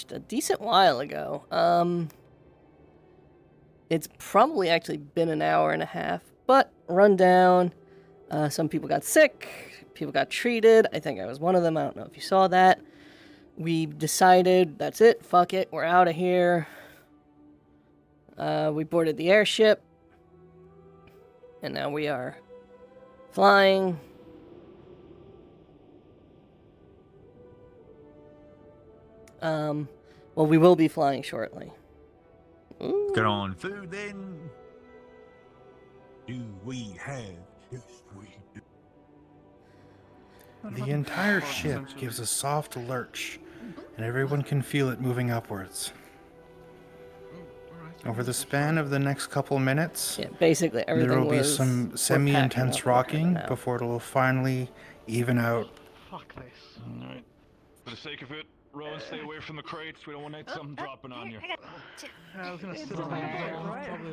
crashed a decent while ago. It's probably actually been an hour and a half, but run down. Some people got sick, people got treated. I think I was one of them. I don't know if you saw that. We decided, that's it, fuck it, we're out of here. We boarded the airship, and now we are flying. Well, we will be flying shortly. Ooh. Get on food then. Do we have? Yes, we do. The entire ship gives a soft lurch, and everyone can feel it moving upwards. Over the span of the next couple minutes, Yeah, basically everything there will be was, some we're semi-intense packing up, rocking now. before it will finally even out. Fuck this. Alright. For the sake of it, Rowan, stay away from the crates. We don't want something dropping on you. I was gonna sit on that. Probably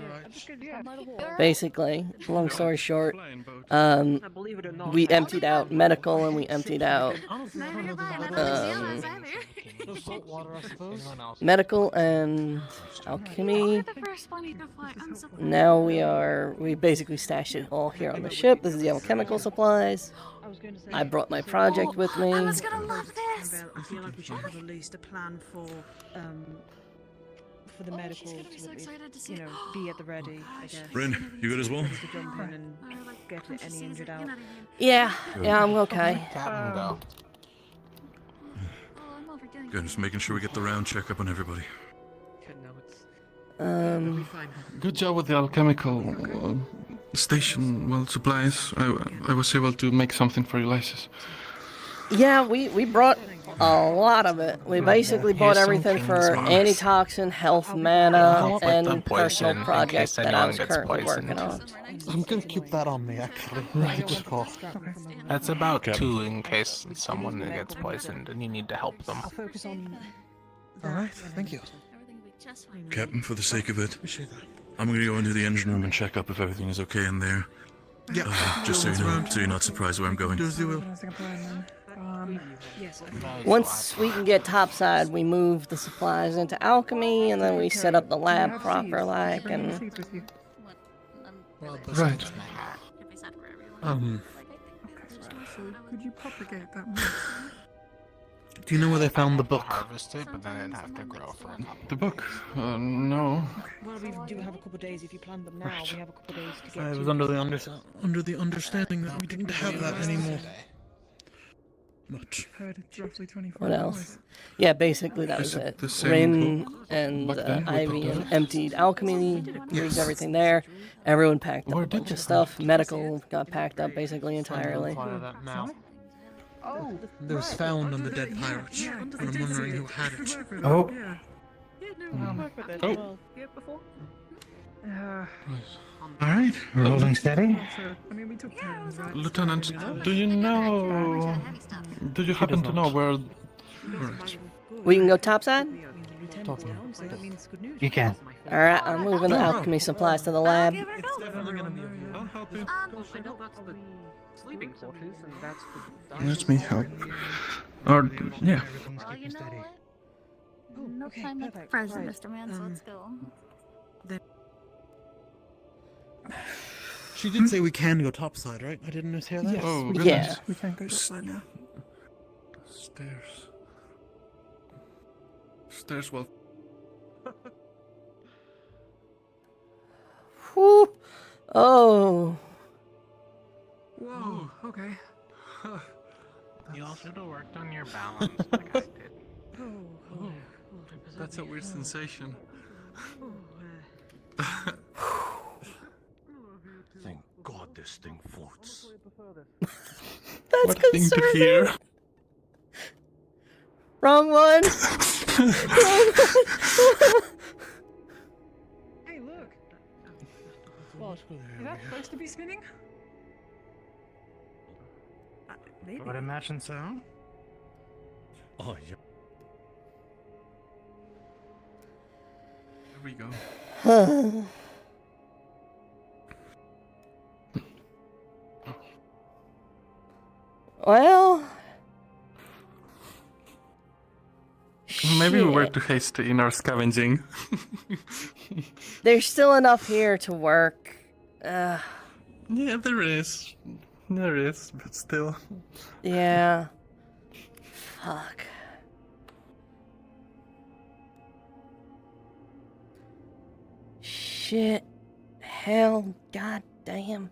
right. Basically, long story short, Flying boat. Believe it or not, we emptied out medical and we emptied out medical and alchemy. Now we basically stashed it all here on the ship. This is the alchemical supplies. I brought my project with me. I was gonna love this. I feel like we should have at least a plan for the medical to so at least, excited to see you know, be at the ready, I guess. Bryn, you good as well? Ready to jump in and get any injured out. Yeah, I'm okay. Good, just making sure we get the round checkup on everybody. Good job with the alchemical station. Well, supplies. I was able to make something for Ulysses. Yeah, we brought a lot of it. We basically bought everything for antitoxin, health, mana, and personal projects that I was currently working on. I'm gonna keep that on me, actually. Right. Good call. That's about 2 in case someone gets poisoned and you need to help them. I'll focus on. Alright, thank you. Captain, for the sake of it, Appreciate that. I'm gonna go into the engine room and check up if everything is okay in there. Yeah. Just so you know, so you're not surprised where I'm going. Do as you will. Yes. Once we can get topside, we move the supplies into alchemy, and then we set up the lab proper like, and Right. Could you propagate that more? Do you know where they found the book? Harvest it, but then it'd have to grow for a couple. The book? No. Well, we do have a couple of days. If you plan them now, we have a couple of days to get I to. was under the understanding that we didn't have that anymore. But Heard it's roughly 24 what else? Yeah, basically that was Is it it. the same Rin book and back then with Ivy the and books? emptied alchemy, moved everything there. Everyone packed up Where a did bunch you- of stuff. Medical got packed up basically entirely. Oh, it was found on the dead pirates, and I'm wondering who had it. Oh, Oh. alright, rolling steady. I mean, we took turns, right? Lieutenant, do you know? Do you happen to know where? Right. We can go topside? so that means good news. You can. Alright, I'm moving the alchemy supplies to the lab. It's definitely gonna be okay. I'll help you. Sleeping quarters, and that's Let me help. Or yeah. Well, you know what? No okay, time like perfect. present, Right. Mr. Man, so let's go. She did say we can go topside, right? I didn't mishear that. Oh goodness. Yeah. we can't go topside now. Stairs. Stairs. Well. Whew. Oh. Whoa, okay. You all should have worked on your balance like I did. Oh, That's a weird sensation. Thank God this thing floats. That's What thing to concerning. hear? Wrong one. Hey, look! Is that supposed to be spinning? Maybe. Would imagine so. Oh, yeah. Here we go. Well, Maybe Maybe we were Shit. too hasty in our scavenging. There's still enough here to work. Yeah, there is. There is, but still. Yeah. Fuck. Shit. Hell. God damn.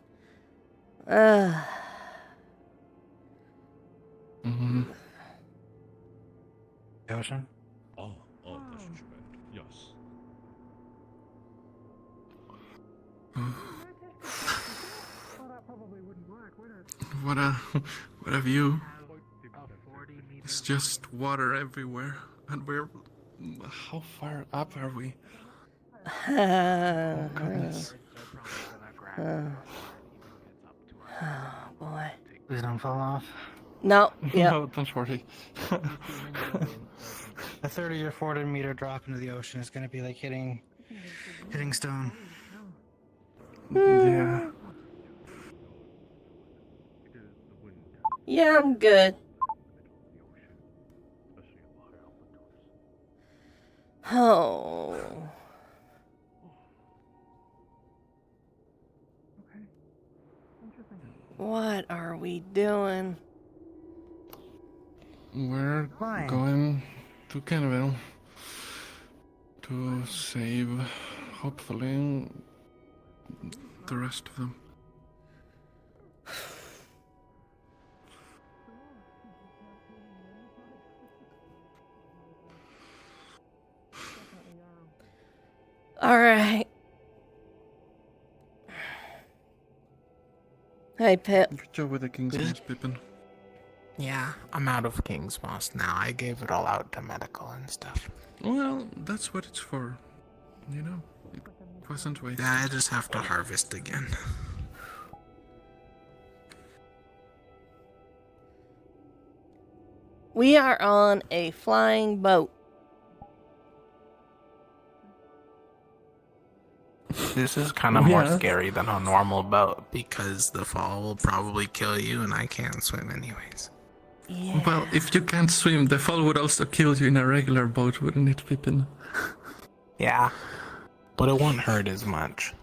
Mm-hmm. Ocean? Oh, that's what you meant. Yes. What a view. It's just water everywhere. And we're... How far up are we? Oh, goodness. Oh, boy. Please don't fall off. No, yeah. No, don't worry. A 30 or 40 meter drop into the ocean is going to be like hitting stone. Yeah. Yeah, I'm good. Oh. What are we doing? We're Fine. going to Canville to save, hopefully, the rest of them. All right. Hey, Pip. Good job with the King's Moss, Pippin. Yeah, I'm out of King's Moss now. I gave it all out to medical and stuff. Well, that's what it's for. You know, it wasn't wasted. Yeah, I just have to harvest again. We are on a flying boat. This is kind of more Yeah. scary than a normal boat because the fall will probably kill you and I can't swim anyways. Yeah. Well, if you can't swim, the fall would also kill you in a regular boat, wouldn't it, Pippin? Yeah, but it won't hurt as much.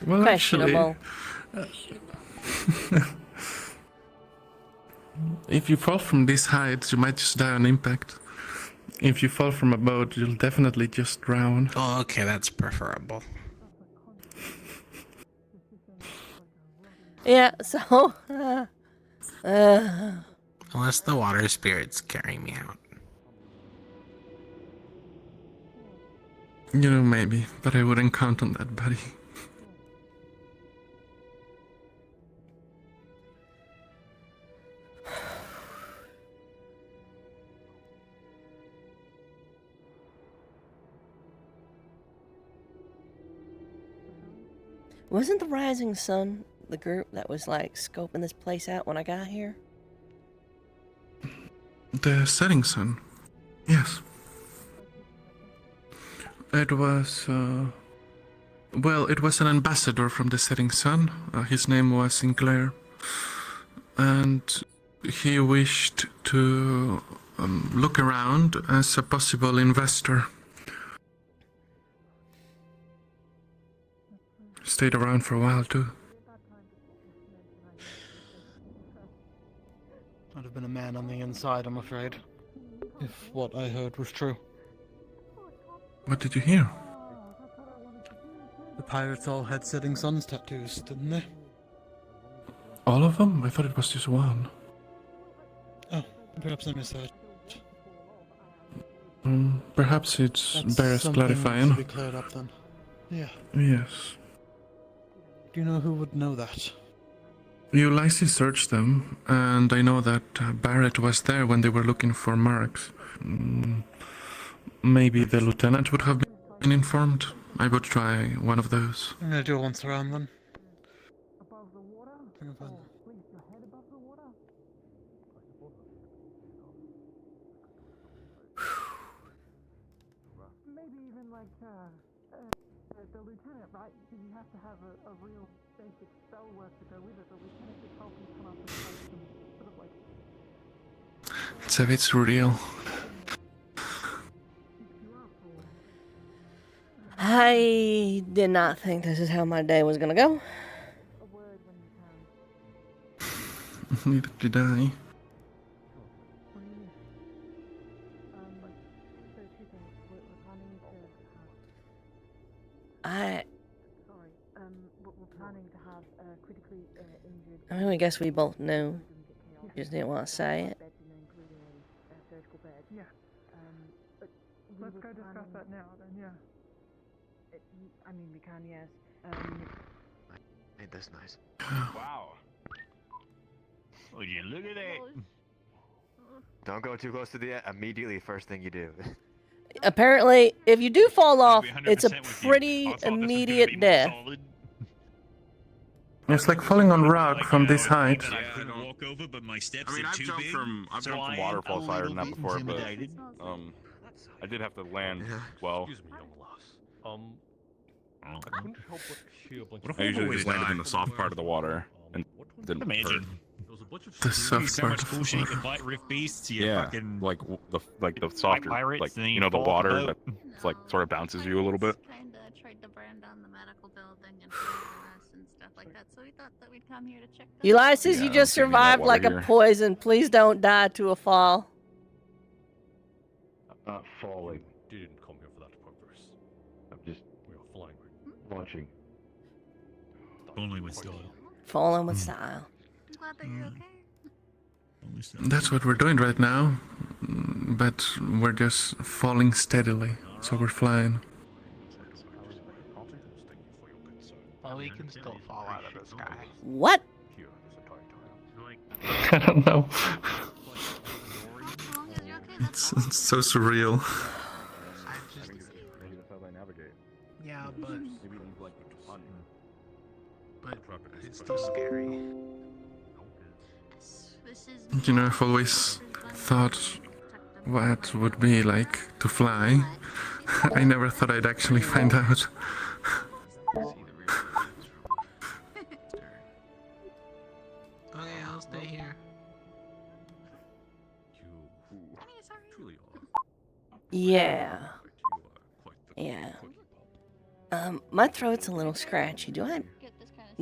Well, actually, Questionable. if you fall from this height, you might just die on impact. If you fall from a boat, you'll definitely just drown. Oh, okay, that's preferable. Yeah, so... Unless the water spirits carry me out. You know, maybe, but I wouldn't count on that, buddy. Wasn't the Rising Sun the group that was, like, scoping this place out when I got here? The setting sun. Yes. It was, well, it was an ambassador from the setting sun. His name was Sinclair. And he wished to look around as a possible investor. Stayed around for a while, too. I'd have been a man on the inside, I'm afraid. If what I heard was true. What did you hear? The pirates all had setting suns tattoos, didn't they? All of them? I thought it was just one. Oh, perhaps I missed that. Perhaps it's That's bears something clarifying. to be cleared up then. Yeah. Yes. Do you know who would know that? Ulysses searched them, and I know that Barrett was there when they were looking for marks. Maybe the lieutenant would have been informed. I would try one of those. I'm gonna do it once around then. Think of Maybe even like the lieutenant, right? Because you have to have a real basic spell work to go with it. The lieutenant could help you come up with like some sort of like. So it's real. I did not think this is how my day was gonna go. A word when you can. Neither did I. So two things. We're planning to I we're planning to have critically injured. I mean, I guess we both knew. Just didn't want to say it. Beds, including a surgical bed. Yeah. But Let's go discuss that now then, yeah. I mean, we can, yes. Made this nice. Wow. Would you look at that? Don't go too close to the immediately first thing you do. Apparently, if you do fall off, be 100% it's a with you. pretty I thought this was gonna immediate be more death. solid. It's like falling on rock Like, from you know, this height. that I Yeah, couldn't I know. walk over, but my steps I mean, are I've too jumped big. from so from I am waterfalls a higher little than that bit before, but intimidated. I did have to land Yeah. well. Excuse me, young lass. I couldn't help but hear a bunch I of usually just landed in the soft part of the water and didn't Imagine. hurt. There was a bunch of The stupid- soft so part much of the bullshit. You water. could fight riff beasts. You Yeah, fucking like the softer, pirates, like and then you you know the fall off the water boat. that like sort of bounces you a little bit. Kinda tried to burn down the medical building and poison us and stuff like that, so we thought that we'd come here to check that. Ulysses, Yeah, you I just don't see any of that survived water like a here. poison. Please don't die to a fall. I'm not falling. Didn't come here for that purpose. I'm just we are flying. Watching. Only with style. Falling with style. I'm glad that you're okay. That's what we're doing right now, but we're just falling steadily, so we're flying. Well, we can still fall out of the sky. What? I don't know. As long as you're okay, that's It's so surreal. I just, Maybe that's how they navigate. yeah, but Maybe you need like a ton. it's still scary. This is You know, I've always thought what it would be like to fly. I never thought I'd actually find out. Okay, I'll stay here. You sorry. truly are. Yeah. You are quite the Yeah. cookie pop. My throat's a little scratchy. Do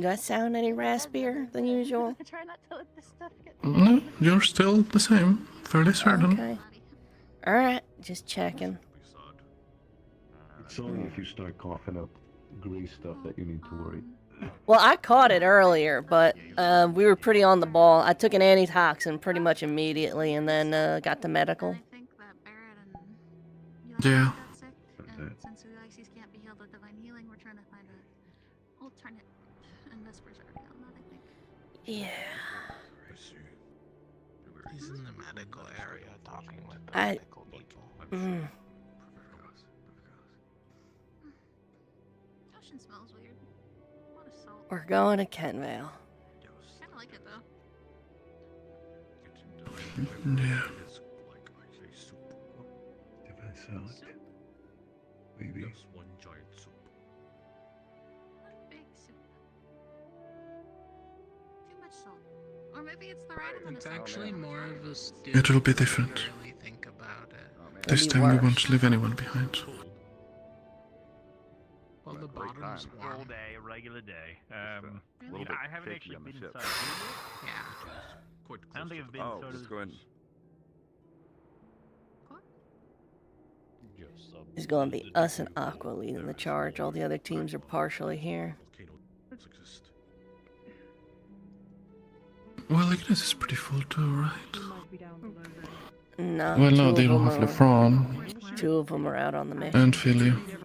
I sound any raspier than usual? Try not to let this stuff get No, you're still the same. Fairly certain. Okay. Alright, just checking. It's only if you start coughing up grease stuff that you need to worry. Well, I caught it earlier, but we were pretty on the ball. I took an antitoxin pretty much immediately and then got to medical. I think that Barrett and Yeah. got sick, and since Ulysses can't be healed with divine healing, we're trying to find an alternate, and Vesper's already on that, I think. Yeah. He's in the medical area talking with the I- medical people. Mm. Ocean smells weird. What a salt. We're going to Kenvale. Kinda like it though. Yeah. Maybe. Yes, one giant soup. What a big soup. Too much salt. Or maybe it's the right amount of It's salt. actually more of a stew. It'll be if you different. Really think about it. This Maybe time we worse. won't leave anyone behind. Well, the bottom's All warm. day, a regular day. little bit I haven't shaky actually on the been ship. inside. Yeah. Quite I don't think I've been Oh, sort just of. go ahead. Yes, It's going to be us and Aqua leading the charge. All the other teams are partially here. volcanoes exist. Well, Ignis is pretty full too, right? We might be down below there. No. Well, no, two they of don't them have are- Lefron Two of them are out on the mission. and Philly. Need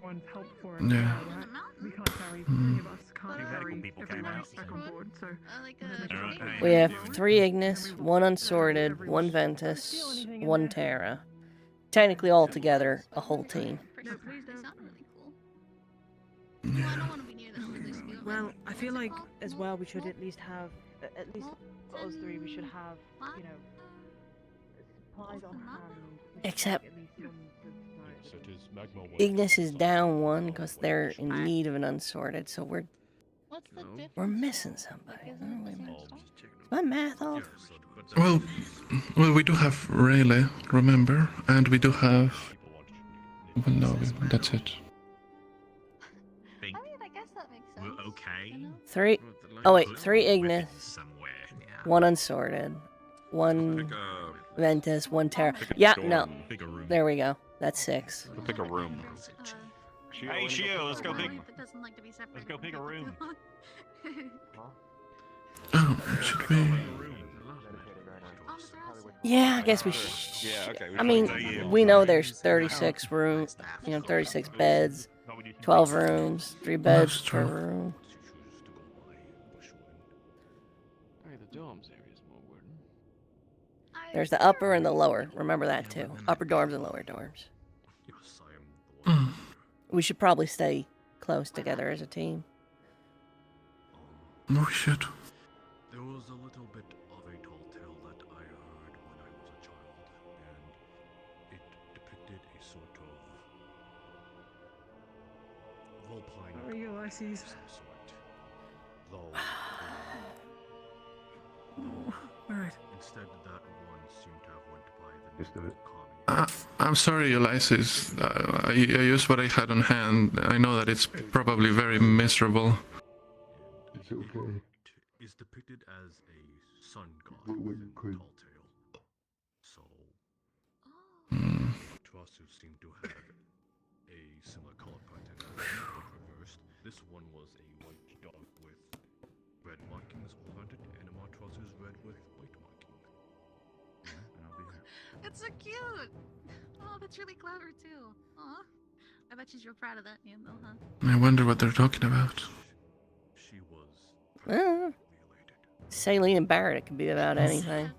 everyone's help for it. Yeah. On the mountain? We can't carry, Mm. three of us can't Two carry medical people came everyone out, back so- on board, so... Like Alright. We have 3 Ignis, 1 Unsorted, 1 Ventus, 1 Terra. Technically, all together, a whole team. No, please don't. They sound really cool. Well, I don't want to be near them, but they feel Well, I feel like as well we should at least have, at least for us three, we should have, you know, supplies on hand. We should Except- take at least some good Yes, supplies. it is magma water. Ignis is down 1 because they're in need of an Unsorted, so we're What's the difference? we're missing somebody. Isn't it the same stuff? Is my math off? Well, we do have Rayleigh, remember? And we do have... Well, no, that's it. okay? 3. Oh wait, 3 Ignis, 1 Unsorted, 1 Ventus, 1 Terra. Yeah, no. There we go. That's 6. Pick a room. Hey, Shio, let's go pick. That doesn't like to be separated. Let's go pick a room. Oh, should we? Yeah, I guess we I mean, we know there's 36 rooms, 36 beds, 12 rooms, 3 beds per room. There's the upper and the lower. Remember that too. Upper dorms and lower dorms. We should probably stay close together as a team. We should. There was a little bit of a tall tale that I heard when I was a child, and it depicted a sort of vulpine How are you, Ices? sort. Though, Alright. instead that one seemed to have went by the name of I'm sorry, Ulysses. I used what I had on hand. I know that it's probably very miserable. It's okay. It is depicted as a sun god within the tall tale. So, to us who seem to have a similar color pattern, but reversed. This one was a white dog with red markings all around it, and Amatros is red with white markings. Yeah, and I'll be here. That's so cute. Oh, that's really clever too. Aw. I bet she's real proud of that name though, huh? I wonder what they're talking about. She was Saline and Barrett, it could be about anything.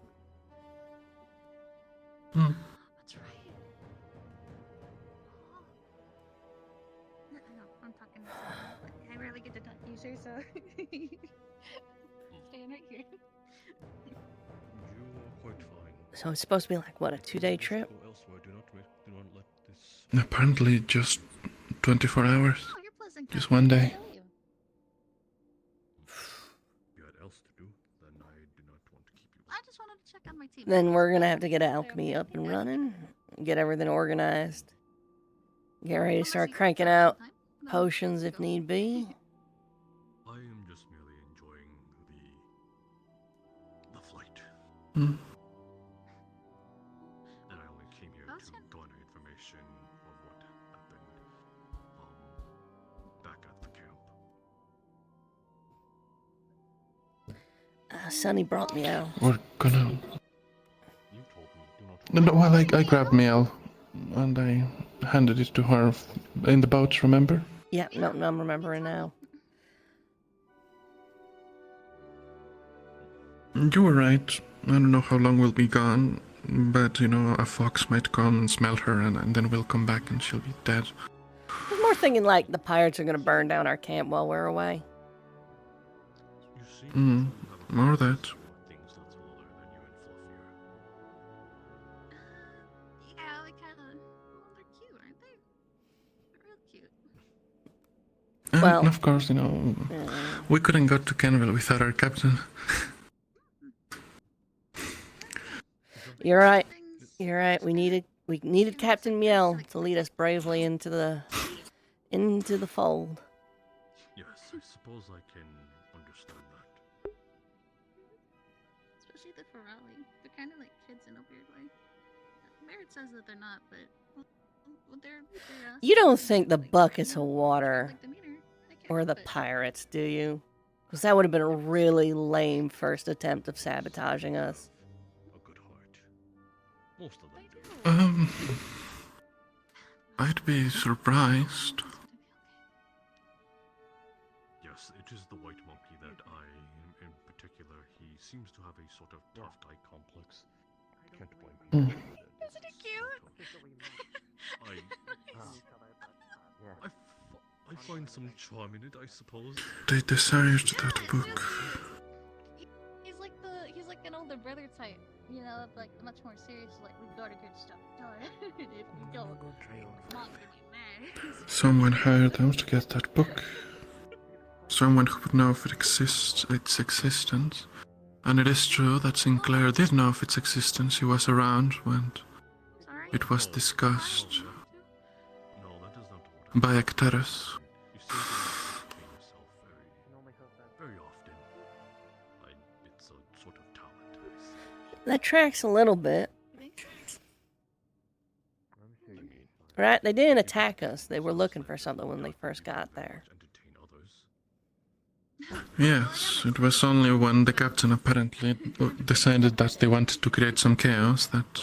That's right. No, I'm talking to someone, but I rarely get to talk to you, sir, so staying right here. You are quite fine. So it's supposed to be like, what, a 2-day trip? Go elsewhere. Do not let this. Apparently just 24 hours. Oh, you're pleasant. Just one day. If you had else to do, then I do not want to keep you. I just wanted to check on my team. Then we're gonna have to get alchemy up and running, get everything organized, get ready to start cranking out potions if need be. I am just merely enjoying the flight. Hmm. And I only came here to garner information of what happened back at the camp. Sonny brought me out. We're gonna. You told me do not. No, well, I grabbed Miel and I handed it to her in the boat, remember? Yeah, no, I'm remembering now. You were right. I don't know how long we'll be gone, but a fox might come and smell her, and then we'll come back and she'll be dead. I was more thinking like the pirates are gonna burn down our camp while we're away. More of that. Things that's older than you and fluffier. Yeah, they kind of. Well, they're cute, aren't they? They're real cute. And Well- of course, we couldn't go to Kenville without our captain. You're right. You're right. We needed Captain Miel to lead us bravely into the fold. Yes, I suppose I can understand that. Especially the Ferrari. They're kind of like kids in a weird way. Merritt says that they're not, but they're You don't think the buckets of water or the pirates, do you? Because that would have been a really lame first attempt of sabotaging us. A good heart. Most of them do. I'd be surprised. Yes, it is the white monkey that in particular, he seems to have a sort of tough guy complex. Can't blame him. Isn't it cute? I find some charm in it, I suppose. They desired that book. He's like an older brother type, like much more serious. Like we gotta get stuff done. If we don't, Mom's gonna be mad. Someone hired them to get that book. Someone who would know of its existence. And it is true that Sinclair did know of its existence. He was around when it was discussed by Actaris. That tracks a little bit. Right? They didn't attack us. They were looking for something when they first got there. Yes, it was only when the captain apparently decided that they wanted to create some chaos that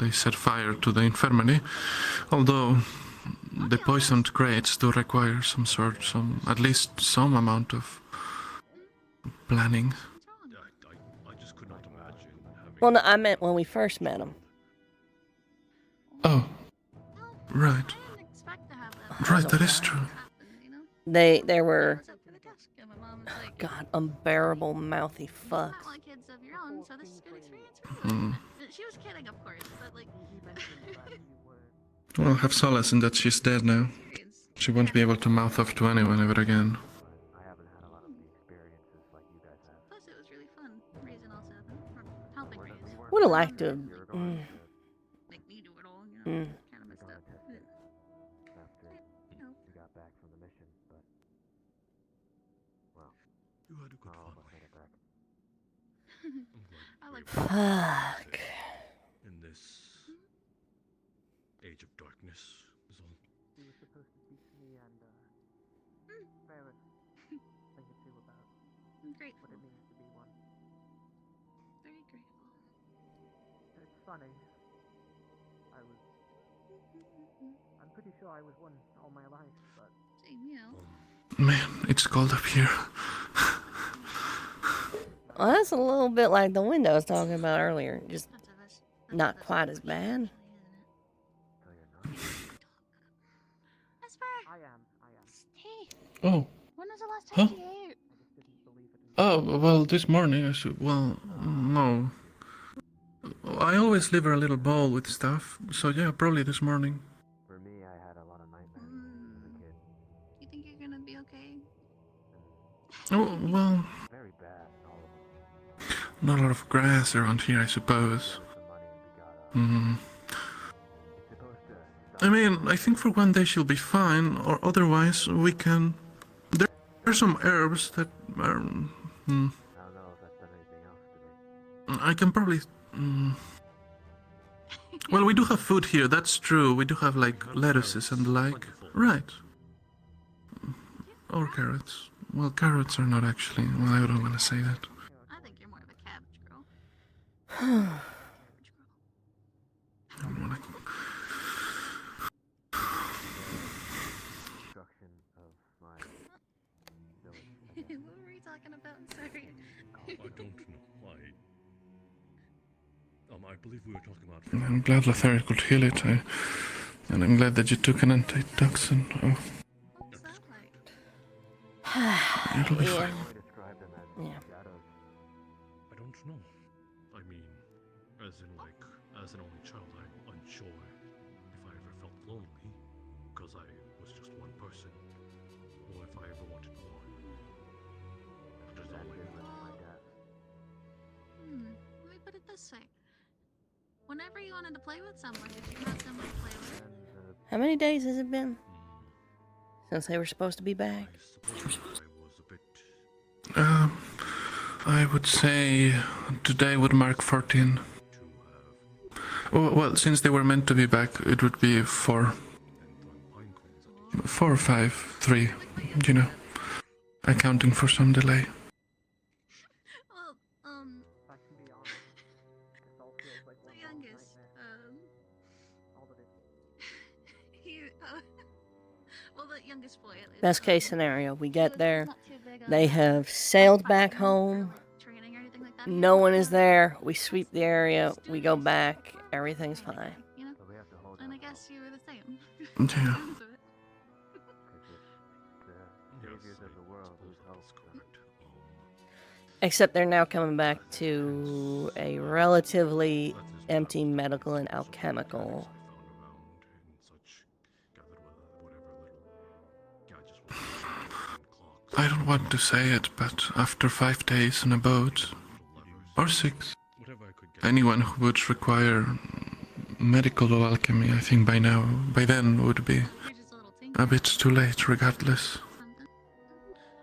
they set fire to the infirmary. Although the poisoned crates do require at least some amount of planning. I just could not imagine having... Well, no, I meant when we first met them. Oh, right. Right, that is true. They were, God, unbearable, mouthy fucks. She was kidding, of course, but like. Well, have solace in that she's dead now. She won't be able to mouth off to anyone ever again. Plus, it was really fun raising all seven, or helping raise. Would have liked to. Make me do it all, you know. Kind of messed up. You know. You got back from the mission, but well, You had a good family. I like. Fuck. In this age of darkness is all. He was supposed to teach me and Barrett a thing or two about I'm grateful. what it means to be one. Very grateful. It's funny. I'm pretty sure I was one all my life, but Same, you know. Man, it's cold up here. Well, that's a little bit like the window I was talking about earlier. Just not quite as bad. I am. Hey, Oh. when was the last time Huh? you ate? Oh, well, this morning I should. Well, no. I always leave her a little bowl with stuff, so yeah, probably this morning. for me, I had a lot of nightmares as a kid. You think you're gonna be okay? Oh, well, Very bad, all of them. not a lot of grass around here, I suppose. Hmm. I mean, I think for one day she'll be fine, or otherwise we can... There are some herbs that are... I don't know if that's done anything else to me. I can probably... Well, we do have food here, that's true. We do have, like, lettuces and the like. Right. Or carrots. Well, carrots are not actually... Well, I don't want to say that. I think you're more of a cabbage girl. I don't want to... Destruction of my village. What were we talking about? I'm sorry. I don't know. I believe we were talking about. I'm glad Lothario could heal it, and I'm glad that you took an antitoxin. Oh. What's that like? It'll be Yeah. fine. Describe them as Yeah. shadows. I don't know. I mean, as an only child, I'm unsure if I ever felt lonely, because I was just one person, or if I ever wanted more. But there's always My dad. Let me put it this way. Whenever you wanted to play with someone, did you have someone to play with? How many days has it been since they were supposed to be back? I suppose I was a bit. I would say today would mark 14. Well, since they were meant to be back, it would be 4. 4 or 5, 3, you know. Accounting for some delay. Well, I can be honest. This all feels like the one long youngest, nightmare. All of it. he, well, the youngest boy at least. Best case scenario, we get there. Not too big on They have sailed back home. training or anything like that. No one is there. We sweep the area. We go back. Everything's fine. You know? So we have to hold And I on guess you were the same. Yeah. Sounds of it. the saviors of the world whose hope. Except they're now coming back to a relatively empty medical and alchemical. I don't want to say it, but after 5 days on a boat, or 6, anyone who would require medical or alchemy, I think by then would be a bit too late regardless.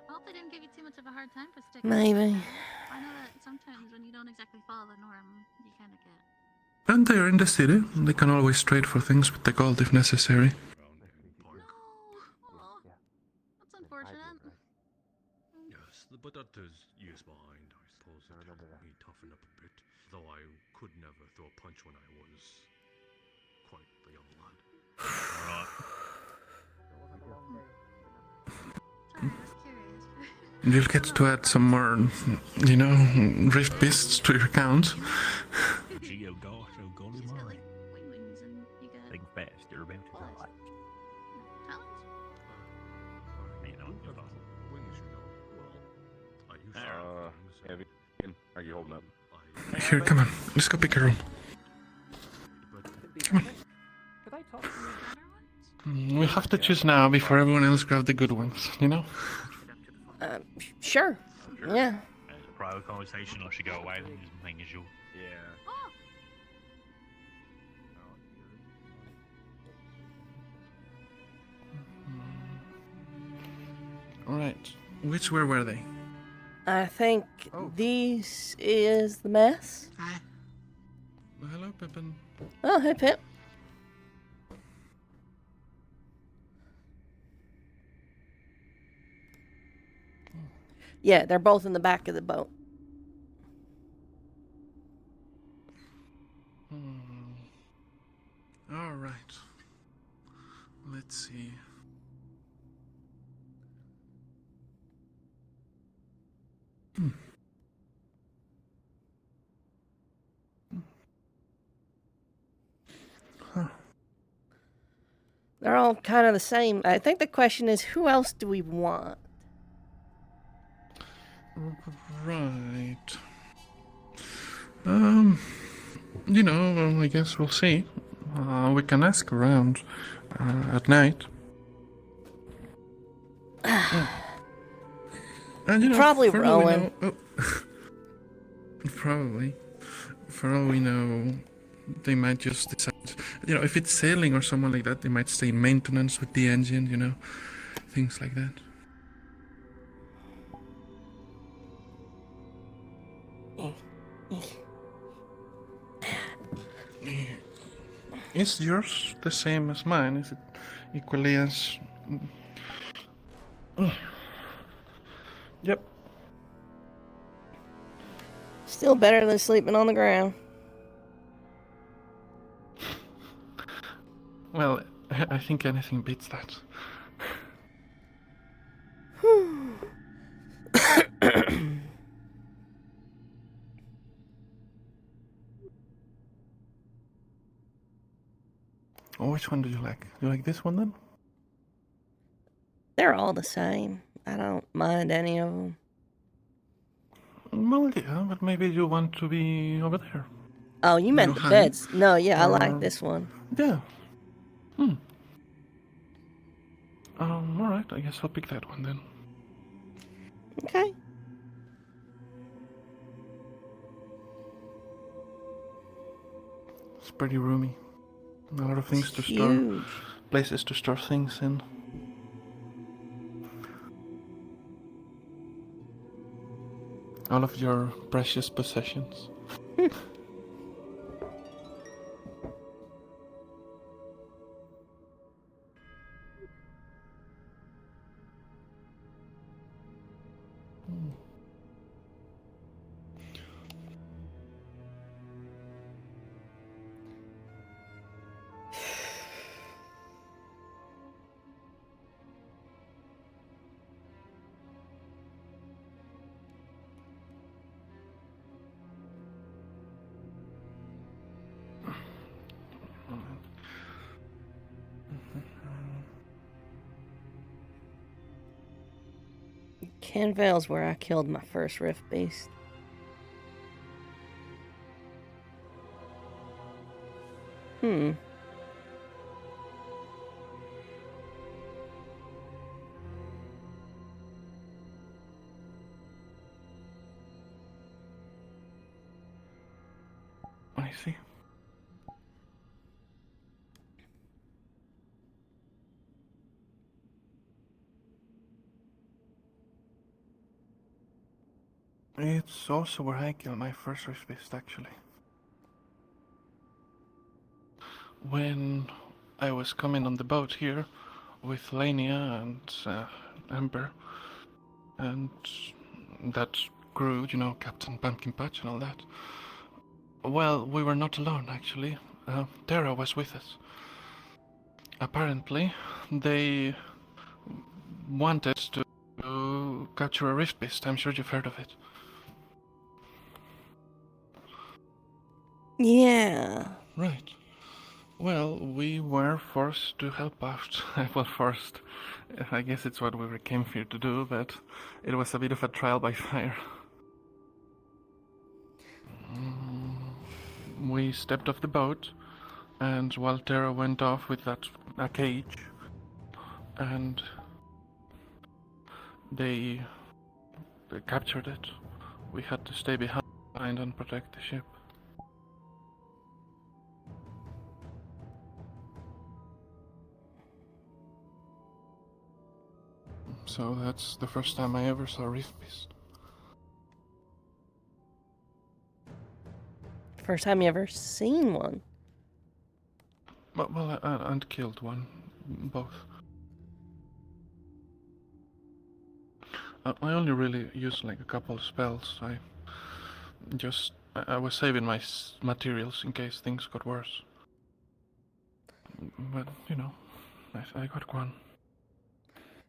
I hope they didn't give you too much of a hard time for sticking. Maybe. I know that sometimes when you don't exactly follow the norm, you And they're in the city. They can always trade for things with the gold if necessary. That's unfortunate. Yes, but that is years behind. I suppose it helped me toughen up a bit, though I could never throw a punch when I was quite a young lad. You'll get to add some more, rift beasts to your account. Geo gosh, oh golly my. Wings and you got Think fast, you're about to die. talents? You know, Wings, well, I used to have wings. Heavy. Are you holding up? Here, come on. Let's go pick a room. Come on. We have to choose now before everyone else grab the good ones, Sure. Yeah. It's a private conversation. I should go away. Just making sure. Yeah. Alright. Which where were they? I think this is the mess. Well, hello, Pippin. Oh, hey, Pip. Yeah, they're both in the back of the boat. Alright. Let's see. They're all kind of the same. I think the question is, who else do we want? Right. I guess we'll see. We can ask around at night. And Probably for all we Rowan. know, probably. For all we know, they might just decide. If it's sailing or someone like that, they might stay in maintenance with the engine. Things like that. Is yours the same as mine? Is it equally as... Yep. Still better than sleeping on the ground. Well, I think anything beats that. Oh, which one do you like? You like this one then? They're all the same. I don't mind any of them. Well, yeah, but maybe you want to be over there. Oh, you meant the hang, beds. No, yeah, I like or- this one. Yeah. Alright, I guess I'll pick that one then. Okay. It's pretty roomy. A lot of things It's to store. huge. Places to store things in. All of your precious possessions. Canvale's where I killed my first rift beast. I see. It's also where I killed my first rift beast, actually. when I was coming on the boat here with Lania and Amber, and that crew, you know, Captain Pumpkin Patch and all that. Well, we were not alone, actually. Tara was with us. Apparently, they wanted to capture a rift beast. I'm sure you've heard of it. Yeah. Right. Well, we were forced to help out. Well, forced. I guess it's what we came here to do, but it was a bit of a trial by fire. We stepped off the boat, and while Tara went off with a cage, and they captured it, we had to stay behind and protect the ship. So that's the first time I ever saw a Rift Beast. First time you ever seen one. Well, and killed one, both. I only really used like a couple of spells. I was saving my materials in case things got worse. But you know, I got one.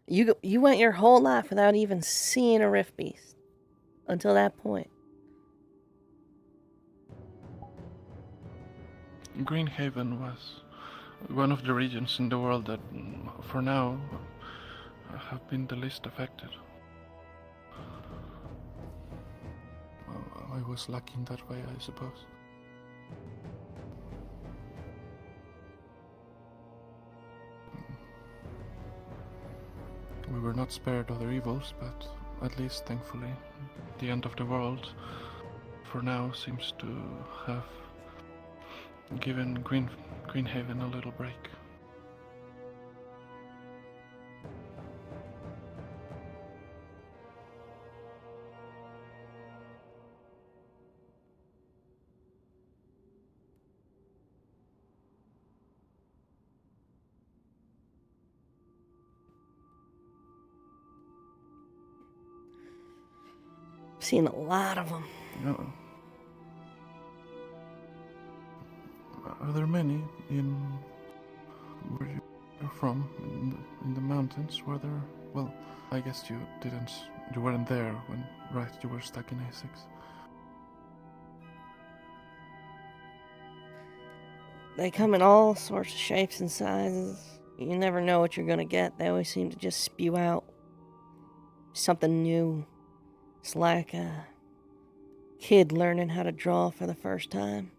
You went your whole life without even seeing a rift beast until that point. Greenhaven was one of the regions in the world that, for now, have been the least affected. I was lucky in that way, I suppose. We were not spared other evils, but at least, thankfully, the end of the world, for now, seems to have given Greenhaven a little break. Seen a lot of them. Are there many in where you're from, in the mountains? Were there? Well, I guess you weren't there when, right? You were stuck in A6. They come in all sorts of shapes and sizes. You never know what you're gonna get. They always seem to just spew out something new. It's like a kid learning how to draw for the first time.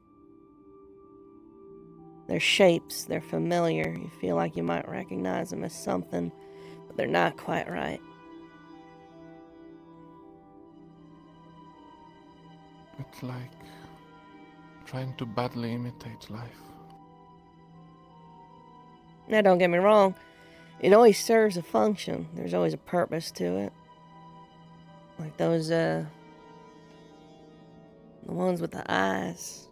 Their shapes, they're familiar. You feel like you might recognize them as something, but they're not quite right. It's like trying to badly imitate life. Now, don't get me wrong. It always serves a function. There's always a purpose to it. Like those, the ones with the eyes.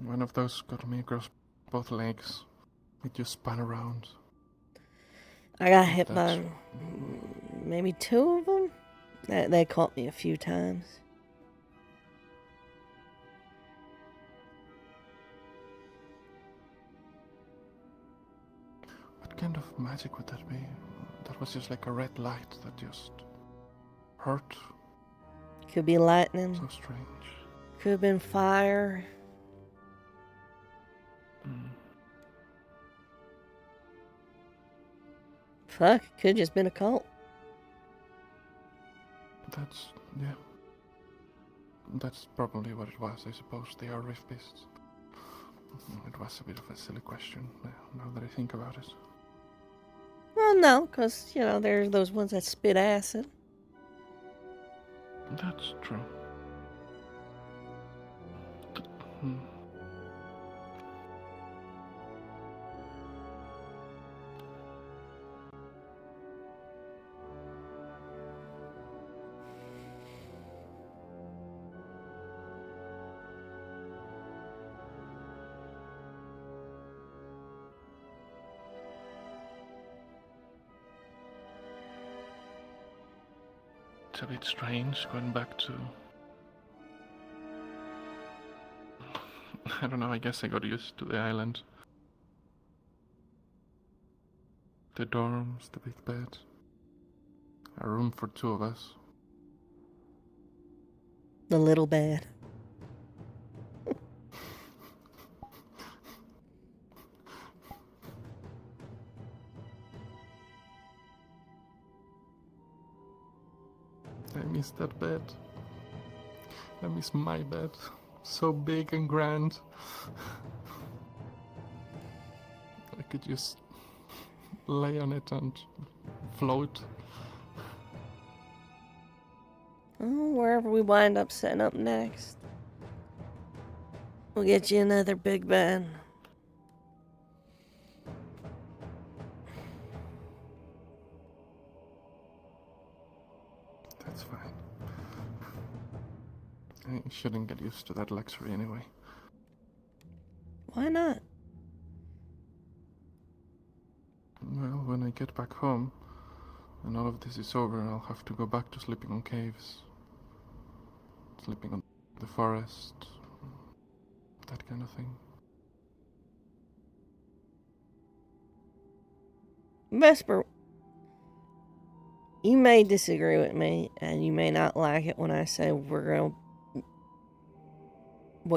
One of those got me across both legs. It just spun around. I got hit by maybe 2 of them. They caught me a few times. What kind of magic would that be? That was just like a red light that just hurt. Could be lightning. So strange. Could have been fire. Fuck, could have just been a cult. That's probably what it was, I suppose. They are rift beasts. It was a bit of a silly question, now that I think about it. Well, no, because, you know, there's those ones that spit acid. That's true. It's a bit strange going back to... I don't know, I guess I got used to the island. The dorms, the big bed. A room for two of us. The little bed. I miss that bed. I miss my bed. So big and grand. I could just lay on it and float. Oh, wherever we wind up setting up next, we'll get you another big bed. That's fine. I shouldn't get used to that luxury anyway. Why not? Well, when I get back home and all of this is over, I'll have to go back to sleeping on caves. Sleeping on the forest. That kind of thing. Vesper, you may disagree with me, and you may not like it when I say what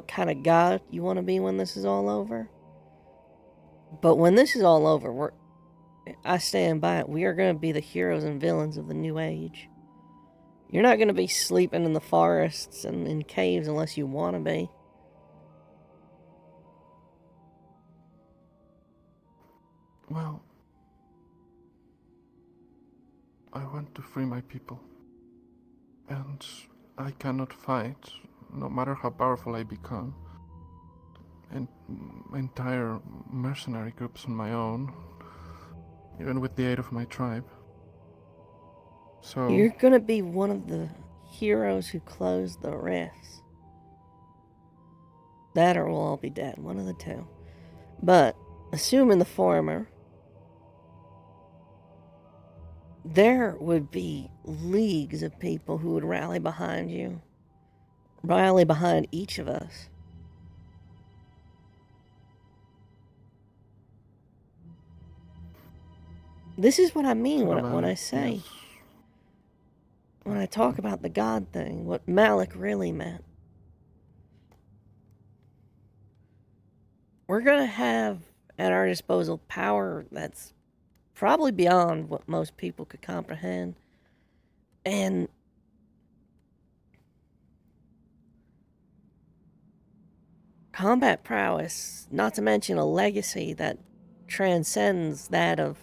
kind of god you want to be when this is all over. But when this is all over, I stand by it. We are going to be the heroes and villains of the new age. You're not going to be sleeping in the forests and in caves unless you want to be. Well, I want to free my people. And I cannot fight, no matter how powerful I become. And entire mercenary groups on my own, even with the aid of my tribe. So... You're going to be one of the heroes who closed the rifts. That or we'll all be dead, one of the two. But, assuming the former, there would be leagues of people who would rally behind you. Rally behind each of us. This is what I mean when I say, yes. when I talk about the God thing, what Malik really meant. We're going to have at our disposal power that's probably beyond what most people could comprehend. And combat prowess, not to mention a legacy that transcends that of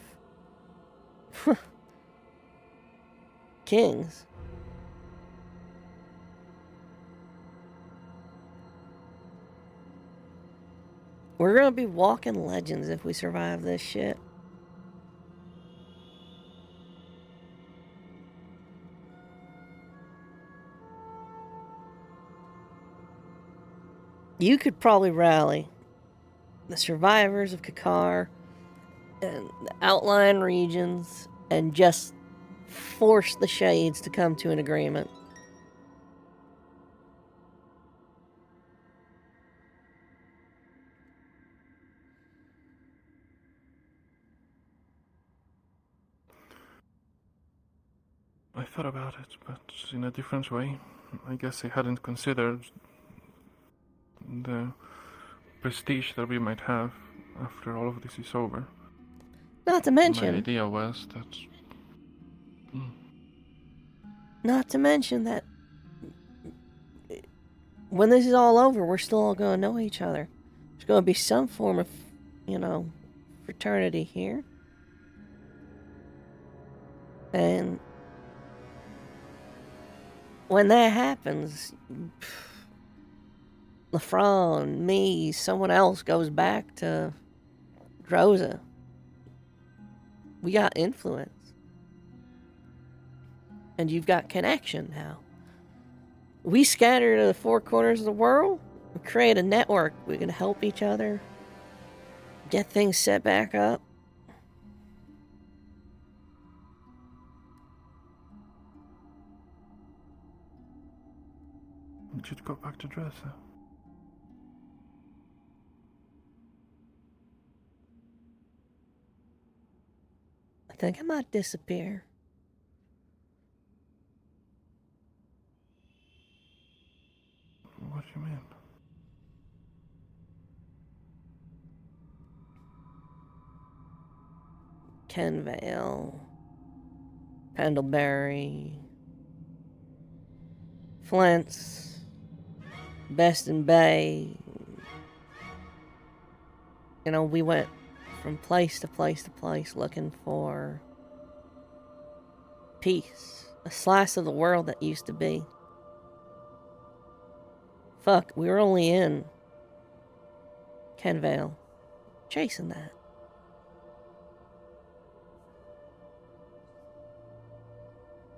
kings. We're gonna be walking legends if we survive this shit. You could probably rally the survivors of Kakar and the outlying regions and just force the Shades to come to an agreement. I thought about it, but in a different way. I guess I hadn't considered the prestige that we might have after all of this is over. Not to My mention... idea was that... Not to mention that when this is all over, we're still all going to know each other. There's going to be some form of, fraternity here. And when that happens, LaFron, me, someone else goes back to Rosa. We got influence. And you've got connection now. We scatter to the four corners of the world. We create a network. We can help each other. Get things set back up. We should go back to Dresser. I think I might disappear. What do you mean? Kenvale, Pendlebury, Flint's, Beston Bay. You know, we went from place to place to place looking for peace. A slice of the world that used to be. Fuck, we were only in Kenvale, chasing that.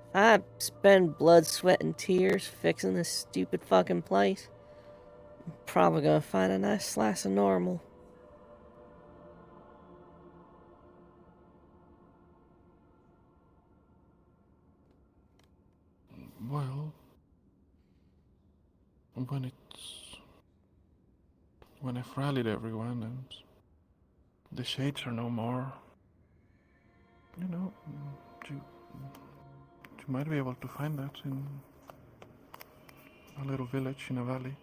If I spend blood, sweat, and tears fixing this stupid fucking place, I'm probably gonna find a nice slice of normal. Well, when I've rallied everyone and the shades are no more, you know, you might be able to find that in a little village in a valley.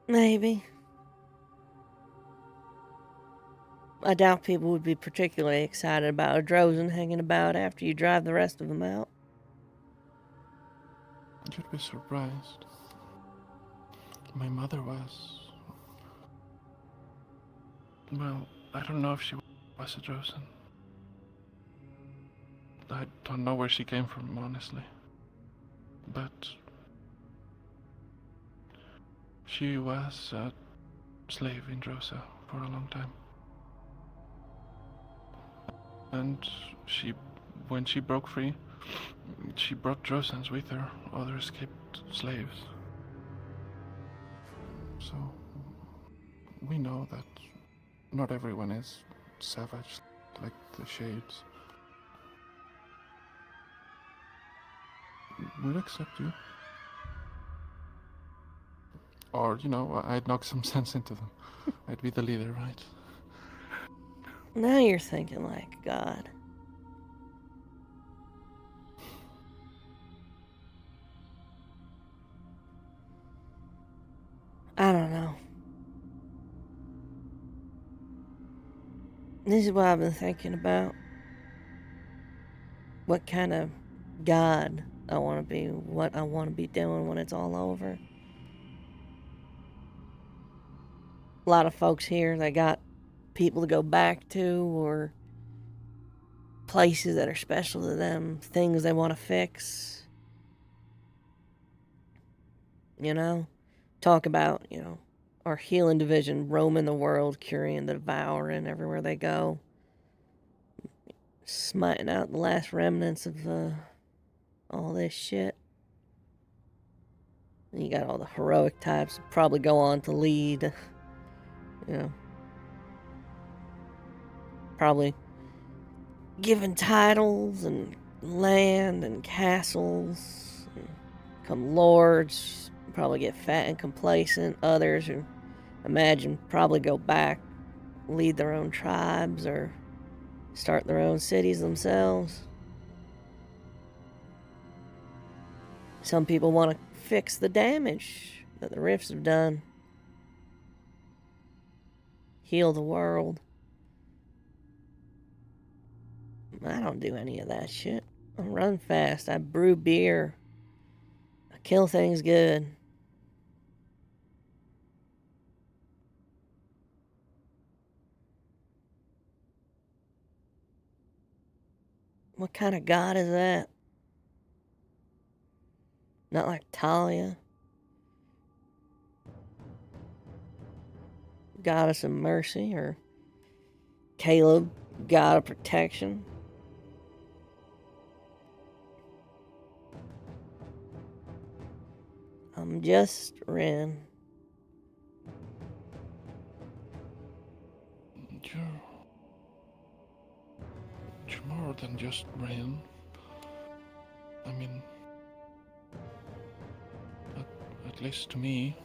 Maybe. I doubt people would be particularly excited about a Drozen hanging about after you drive the rest of them out. You'd be surprised. My mother was... Well, I don't know if she was a Drozen. I don't know where she came from, honestly. But... she was a slave in Drosa for a long time. And when she broke free, she brought Drosans with her, other escaped slaves. So, we know that not everyone is savage like the Shades. We'll accept you. Or, you know, I'd knock some sense into them. I'd be the leader, right? Now you're thinking like God. I don't know. This is what I've been thinking about. What kind of God I want to be, what I want to be doing when it's all over. A lot of folks here, they got people to go back to or places that are special to them, things they want to fix. You know? Talk about, you know, our healing division roaming the world, curing the devouring everywhere they go. Smiting out the last remnants of all this shit. And you got all the heroic types that probably go on to lead, you know. Probably given titles and land and castles, and become lords, probably get fat and complacent. Others who imagine probably go back, lead their own tribes or start their own cities themselves. Some people want to fix the damage that the rifts have done. Heal the world. I don't do any of that shit. I run fast. I brew beer. I kill things good. What kind of god is that? Not like Talia. Goddess of mercy, or Caleb, god of protection. I'm just Ren. You're more than just Ren. I mean, least to me.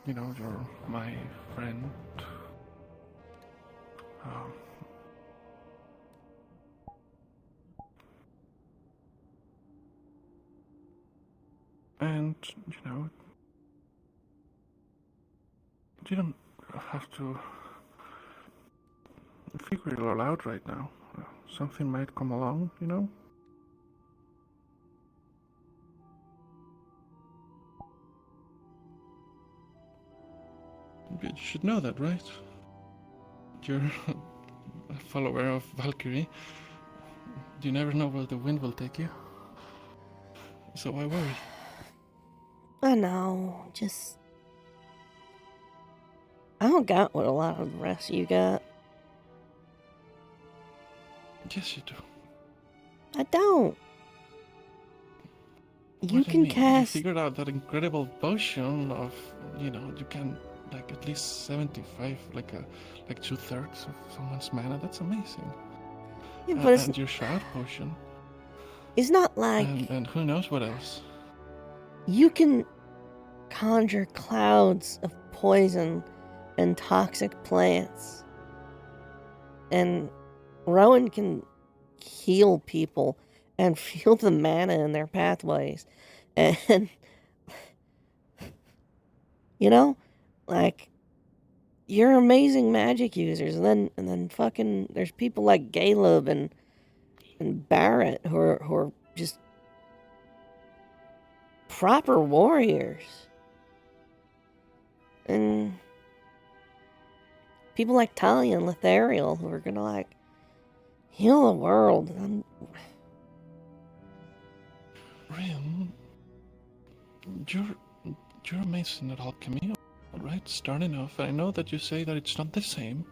You know, you're my friend. And, you know, you don't have to figure it all out right now. Something might come along, you know? You should know that, right? You're a follower of Valkyrie. You never know where the wind will take you. So why worry? I know, just... I don't got what a lot of the rest of you got. Yes, you do. I don't. You What do can mean? cast... You figured out that incredible potion of, you know, you can, like, at least 75, like 2/3 of someone's mana. That's amazing. Yeah, but And your shroud potion. It's not like... And who knows what else. You can conjure clouds of poison and toxic plants. And Rowan can heal people and feel the mana in their pathways. And, you know, like, you're amazing magic users. And then fucking, there's people like Caleb and Barrett who are just proper warriors. And people like Talia and Lethariel who are gonna, like, heal the world. Rin, you're amazing at alchemy, right? Starting off, I know that you say that it's not the same,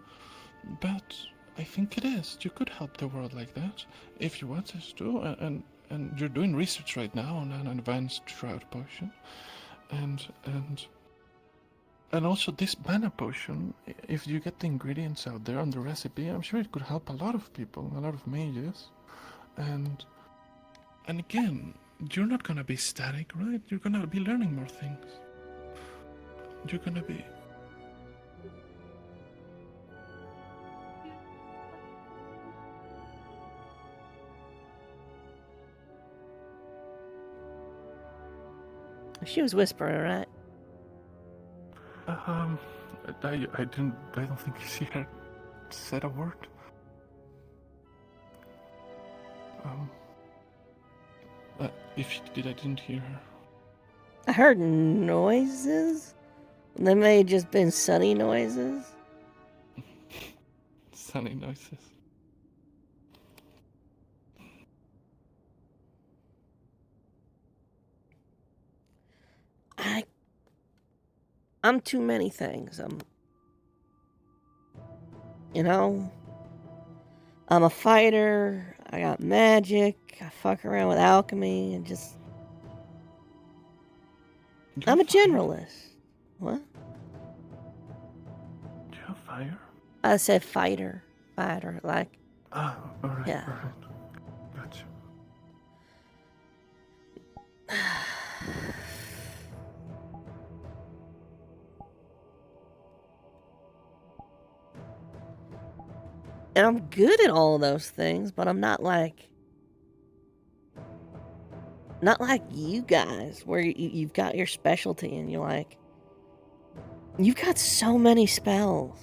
but I think it is. You could help the world like that if you wanted to, and you're doing research right now on an advanced shroud potion, and also this mana potion. If you get the ingredients out there on the recipe, I'm sure it could help a lot of people, a lot of mages, and again, you're not gonna be static, right? You're gonna be learning more things. You're gonna be... She was whispering, right? I don't think she had said a word. If she did, I didn't hear her. I heard noises. They may have just been sunny noises. Sunny noises. I'm too many things. You know, I'm a fighter. I got magic. I fuck around with alchemy and just... I'm a generalist. What? Do you have fire? I said fighter. Fighter, like... Ah, alright, yeah. alright. Gotcha. And I'm good at all those things, but I'm not like you guys, where you've got your specialty and you're like, you've got so many spells.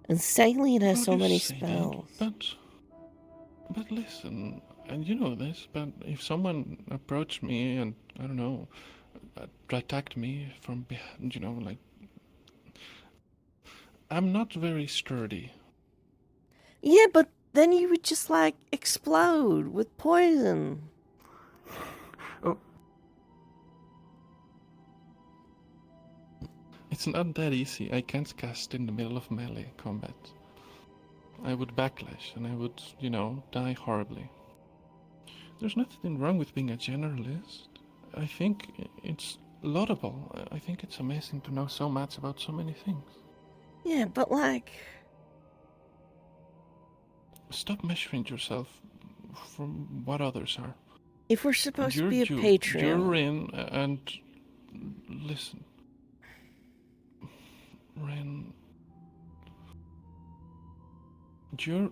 And Saline has so many spells. But listen, and you know this, but if someone approached me and, I don't know, attacked me from behind, you know, like, I'm not very sturdy. Yeah, but then you would just, like, explode with poison. Oh. It's not that easy. I can't cast in the middle of melee combat. I would backlash and I would, you know, die horribly. There's nothing wrong with being a generalist. I think it's laudable. I think it's amazing to know so much about so many things. Yeah, but like... stop measuring yourself from what others are. If we're supposed to be a You're Patreon, Rin, and listen, Rin, you're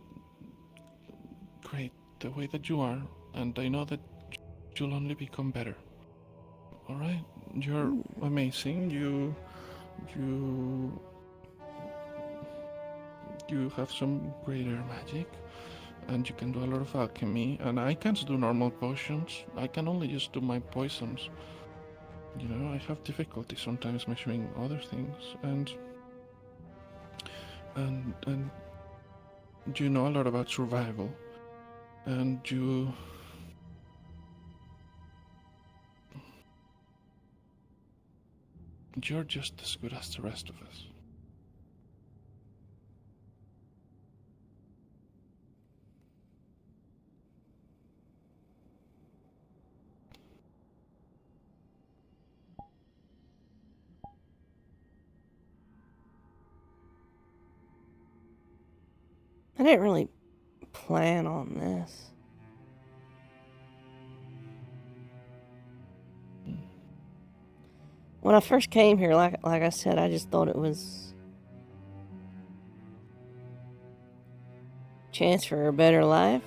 great the way that you are, and I know that you'll only become better. All right, you're amazing. You you have some great air magic, and you can do a lot of alchemy. And I can't do normal potions. I can only just do my poisons. You know, I have difficulty sometimes measuring other things, and you know a lot about survival, and you're just as good as the rest of us. I didn't really plan on this. When I first came here, like I said, I just thought it was a chance for a better life.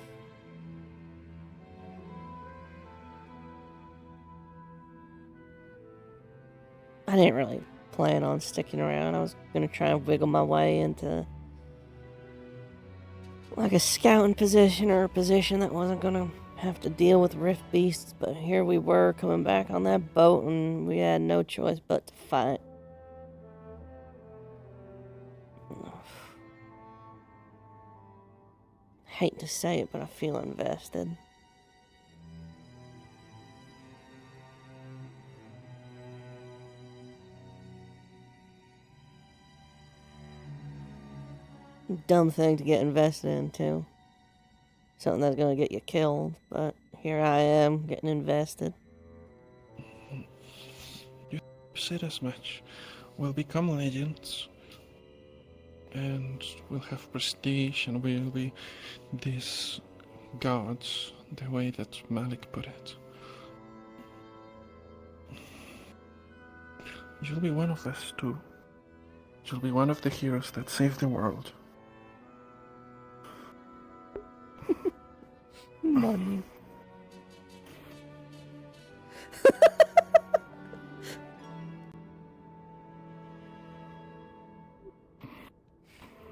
I didn't really plan on sticking around. I was gonna try and wiggle my way into like a scouting position or a position that wasn't gonna have to deal with rift beasts, but here we were coming back on that boat and we had no choice but to fight. Hate to say it, but I feel invested. Dumb thing to get invested in, too. Something that's gonna get you killed, but here I am getting invested. You said as much. We'll become legends, and we'll have prestige, and we'll be these gods, the way that Malik put it. You'll be one of us too. You'll be one of the heroes that saved the world. Money.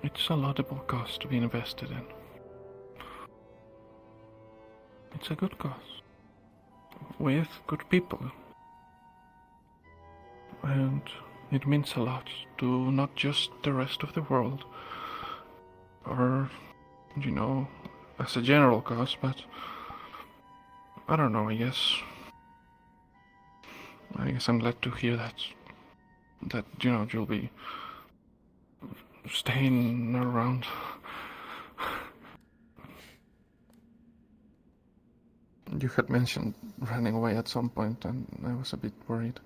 It's a laudable cause to be invested in. It's a good cause. With good people. And it means a lot to not just the rest of the world, or, you know, as a general cause, but I don't know, I guess I'm glad to hear that, you know, you'll be staying around. You had mentioned running away at some point, and I was a bit worried.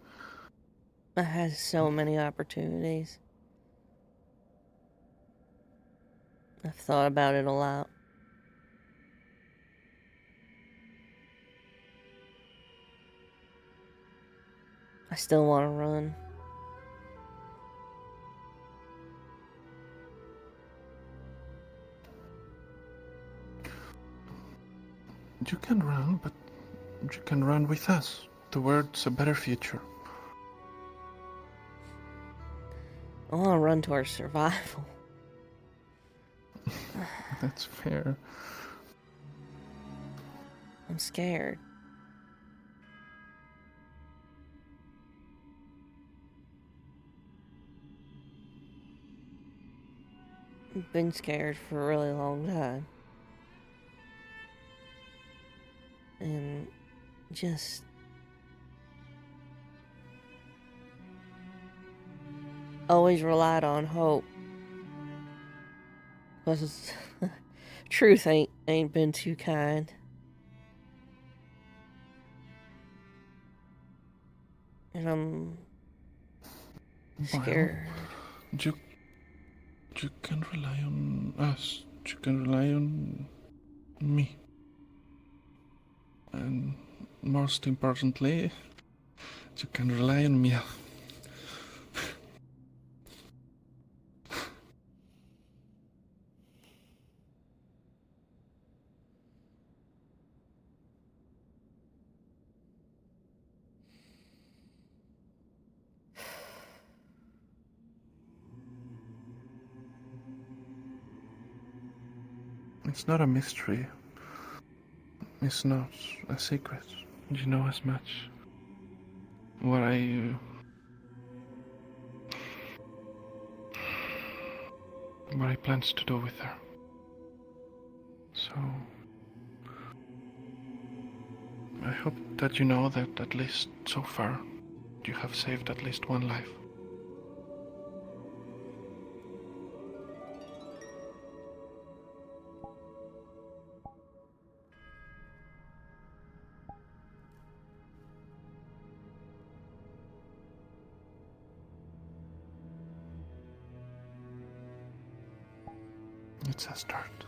I had so many opportunities. I've thought about it a lot. I still want to run. You can run, but you can run with us towards a better future. I want to run towards survival. That's fair. I'm scared. I've been scared for a really long time. And just always relied on hope. Because truth ain't been too kind. And I'm scared. Well, you can rely on us you can rely on me. And most importantly, you can rely on me. It's not a mystery. It's not a secret. You know as much. What I plans to do with her. So I hope that you know that at least so far you have saved at least one life. It's a start.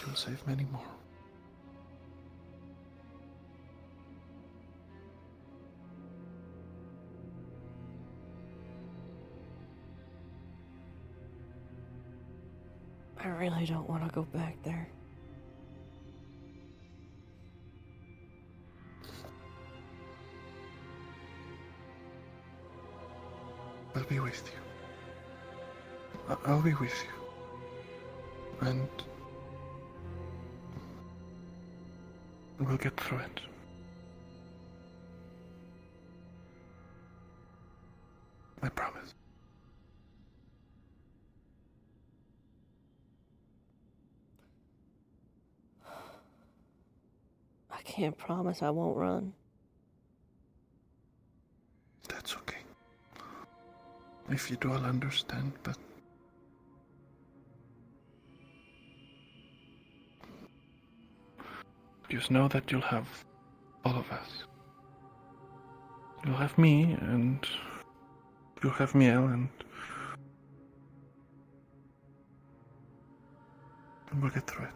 You'll save many more. I really don't want to go back there. I'll be with you. I'll be with you. And we'll get through it. I promise. I can't promise I won't run. That's okay. If you do, I'll understand, but just know that you'll have all of us. You'll have me, and you'll have Miel, and we'll get through it.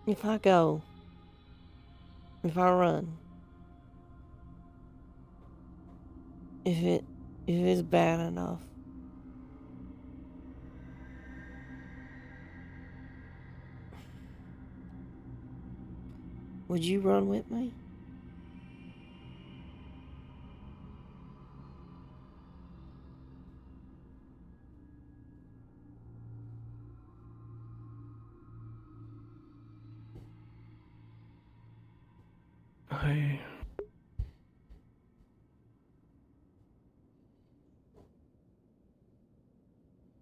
If I go, if I run, if it's bad enough, would you run with me?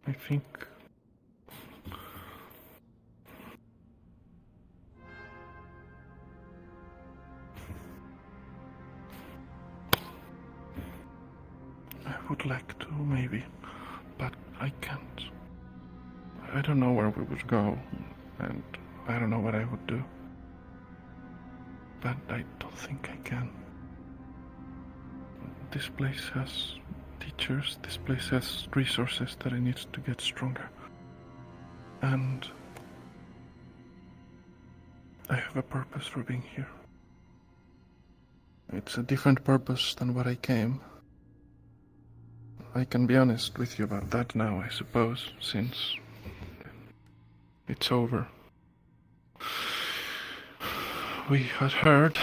I think I would like to, maybe, but I can't. I don't know where we would go, and I don't know what I would do. But I don't think I can. This place has teachers, this place has resources that I need to get stronger. And I have a purpose for being here. It's a different purpose than what I came. I can be honest with you about that now, I suppose, since It's over. We had heard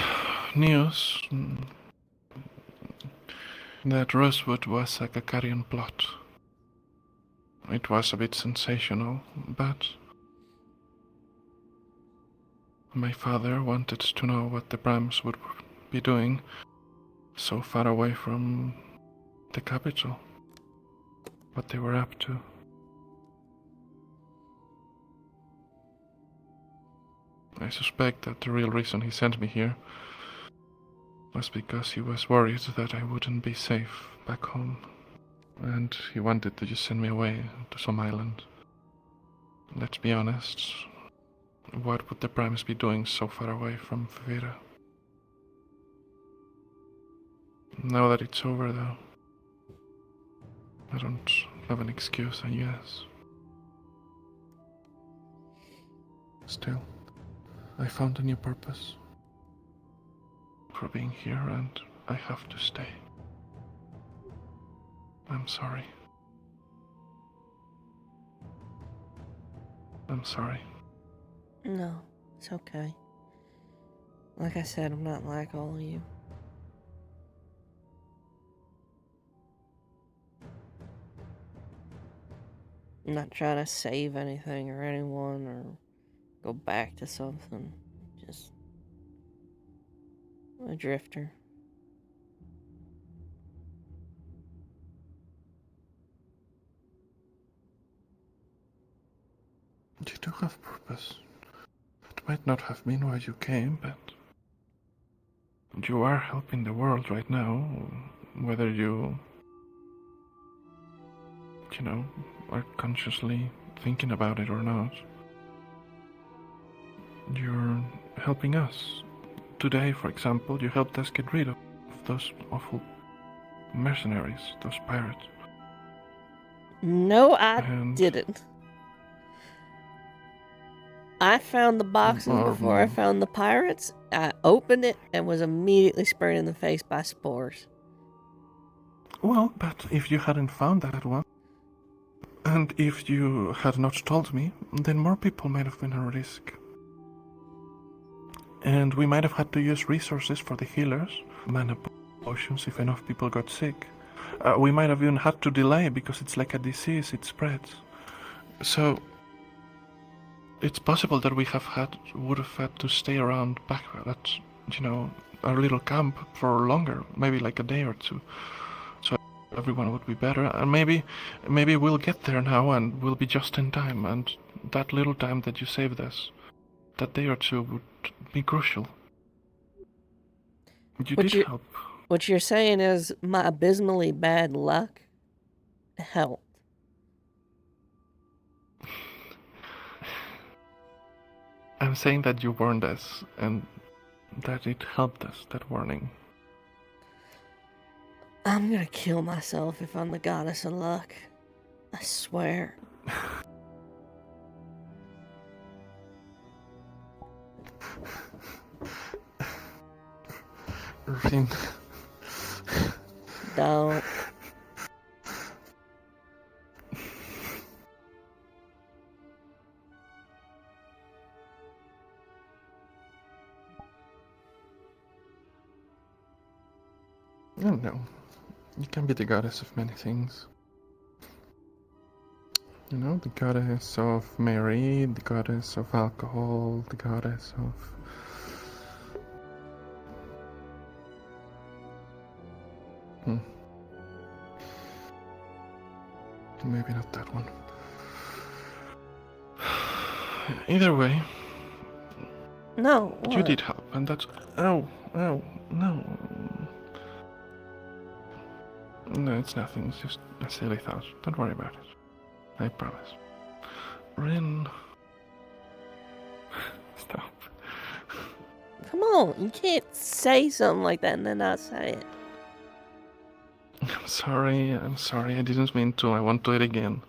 news that Rosewood was a Kagarian plot. It was a bit sensational, but my father wanted to know what the Brahms would be doing so far away from the capital, what they were up to. I suspect that the real reason he sent me here was because he was worried that I wouldn't be safe back home, and he wanted to just send me away to some island. Let's be honest, what would the Primes be doing so far away from Favira? Now that it's over, though, I don't have an excuse, I guess. Still, I found a new purpose for being here, and I have to stay. I'm sorry. I'm sorry. No, it's okay. Like I said, I'm not like all of you. I'm not trying to save anything or anyone or go back to something. Just a drifter. You do have purpose. It might not have been why you came, but you are helping the world right now, whether you are consciously thinking about it or not. You're helping us. Today, for example, you helped us get rid of those awful mercenaries, those pirates. No, I didn't. I found the boxes before I found the pirates. I opened it and was immediately sprayed in the face by spores. Well, but if you hadn't found that one, and if you had not told me, then more people might have been at risk. And we might have had to use resources for the healers, mana potions if enough people got sick. We might have even had to delay because it's like a disease, it spreads. So it's possible that we would have had to stay around back at, our little camp for longer, maybe like a day or two. So everyone would be better, and maybe we'll get there now and we'll be just in time, and that little time that you saved us, that day or two would be crucial. You did help. What you're saying is my abysmally bad luck helped. I'm saying that you warned us, and that it helped us, that warning. I'm gonna kill myself if I'm the goddess of luck. I swear. Rin. Don't. I don't know. You can be the goddess of many things. The goddess of Mary, the goddess of alcohol, the goddess of... Maybe not that one. Either way... No, what? You did help, and that's... Ow, no. No, it's nothing. It's just a silly thought. Don't worry about it. I promise. Rin... Stop. Come on, you can't say something like that and then not say it. I'm sorry. I didn't mean to. I won't do it again.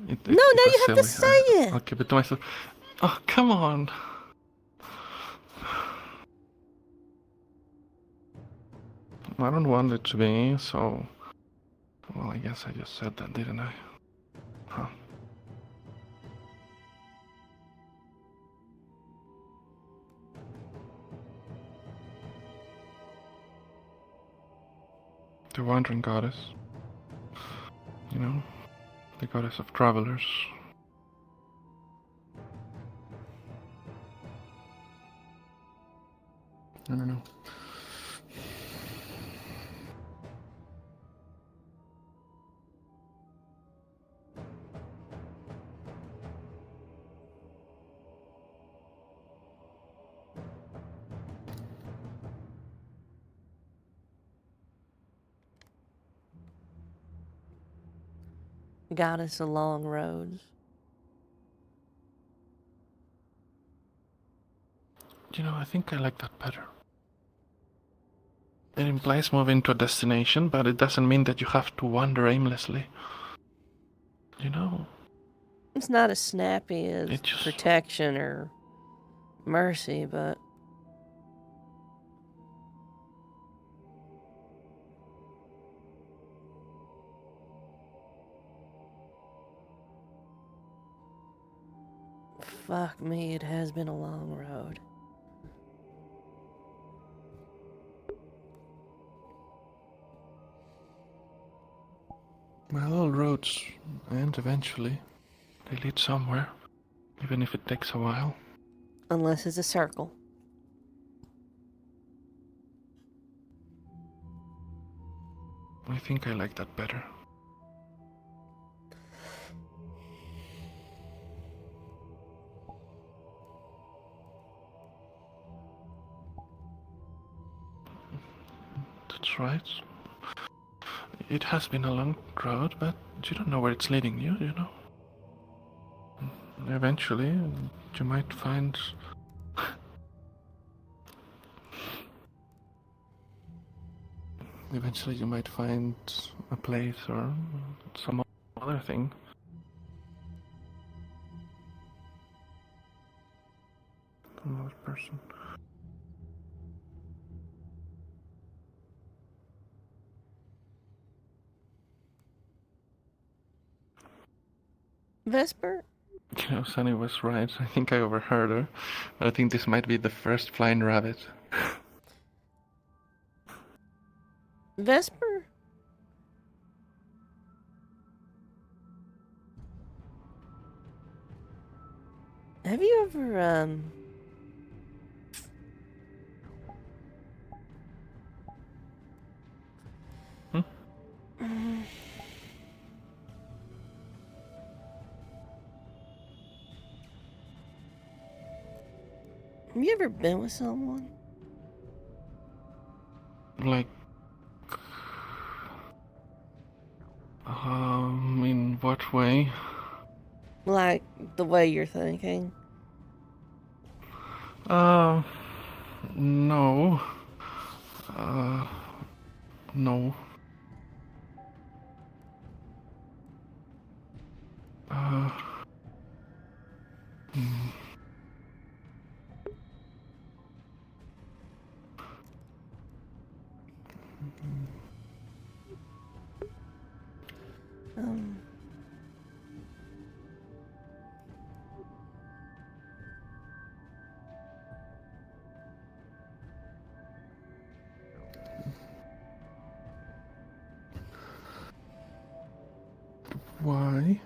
No, now you have to say it. I'll keep it to myself. Oh, come on. I don't want it to be, so... Well, I guess I just said that, didn't I? Huh. The wandering goddess. You know, the goddess of travelers. I don't know. Goddess of long roads. You know, I think I like that better. It implies moving to a destination, but it doesn't mean that you have to wander aimlessly. You know? It's not as snappy as protection or mercy, but... Fuck me, it has been a long road. Well, all roads end eventually. They lead somewhere, even if it takes a while. Unless it's a circle. I think I like that better. That's right. It has been a long road, but you don't know where it's leading you, you know? Eventually, you might find... Eventually you might find a place or some other thing. Another person. Vesper? You know, Sunny was right. I think I overheard her. I think this might be the first flying rabbit. Vesper? Have you ever, Have you ever been with someone? Like... in what way? Like, the way you're thinking? No. No. Hmm. Why?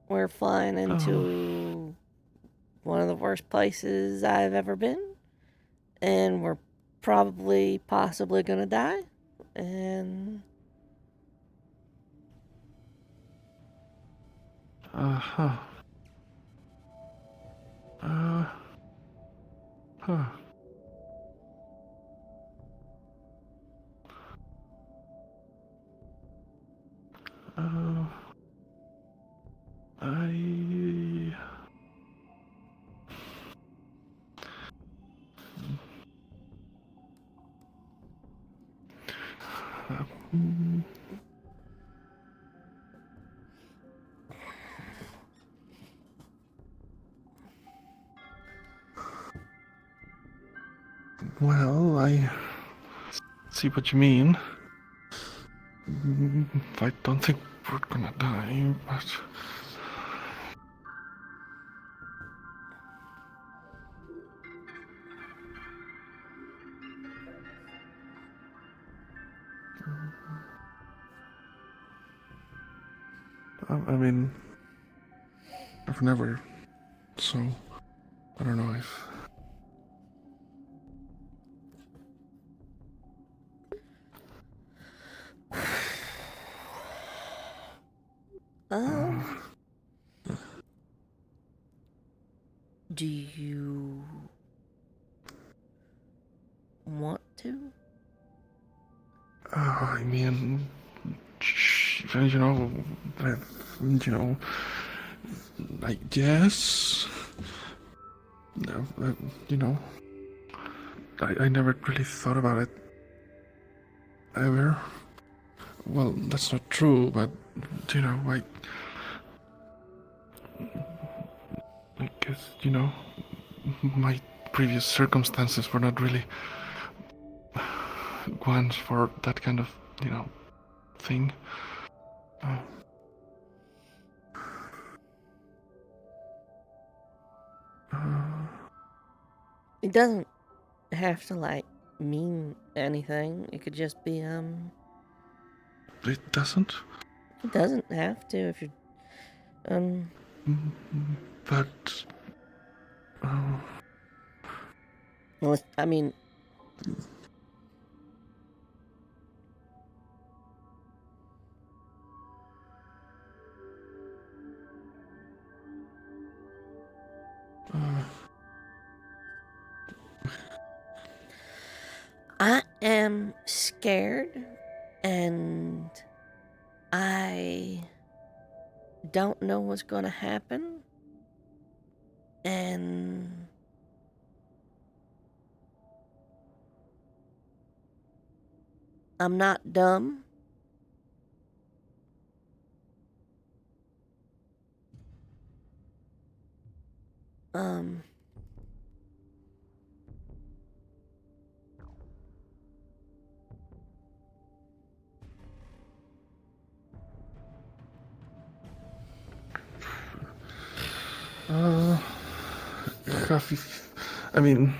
We're flying into one of the worst places I've ever been. And we're possibly gonna die. And... Uh-huh. Huh. Well, I see what you mean. I don't think we're gonna die, but... I mean, I've never, so I don't know if. Do you want to? I mean, you know, you know, I guess. No, you know, I never really thought about it ever. Well, that's not true, but you know, I guess you know, my previous circumstances were not really ones for that kind of you know thing. It doesn't have to like mean anything. It could just be It doesn't. It doesn't have to if you're But well, I mean, I am scared and I don't know what's going to happen. And I'm not dumb. Um, Khafif, I mean,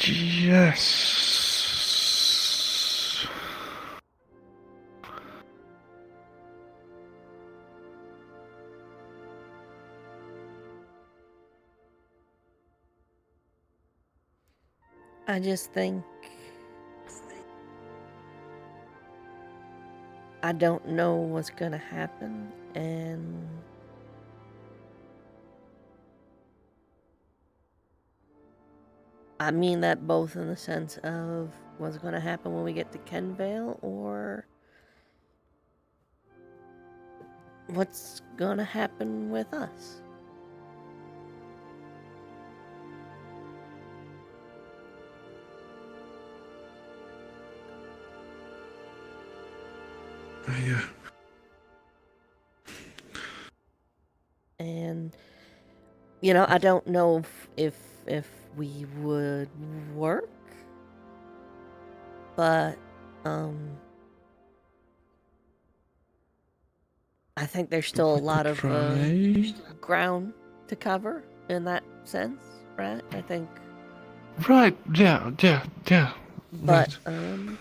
yes. I just think I don't know what's going to happen, and I mean that both in the sense of what's going to happen when we get to Kenvale, or what's going to happen with us. Yeah. And you know, I don't know if we would work, but I think there's still a lot of ground to cover in that sense, right? I think. Right. Yeah. But right.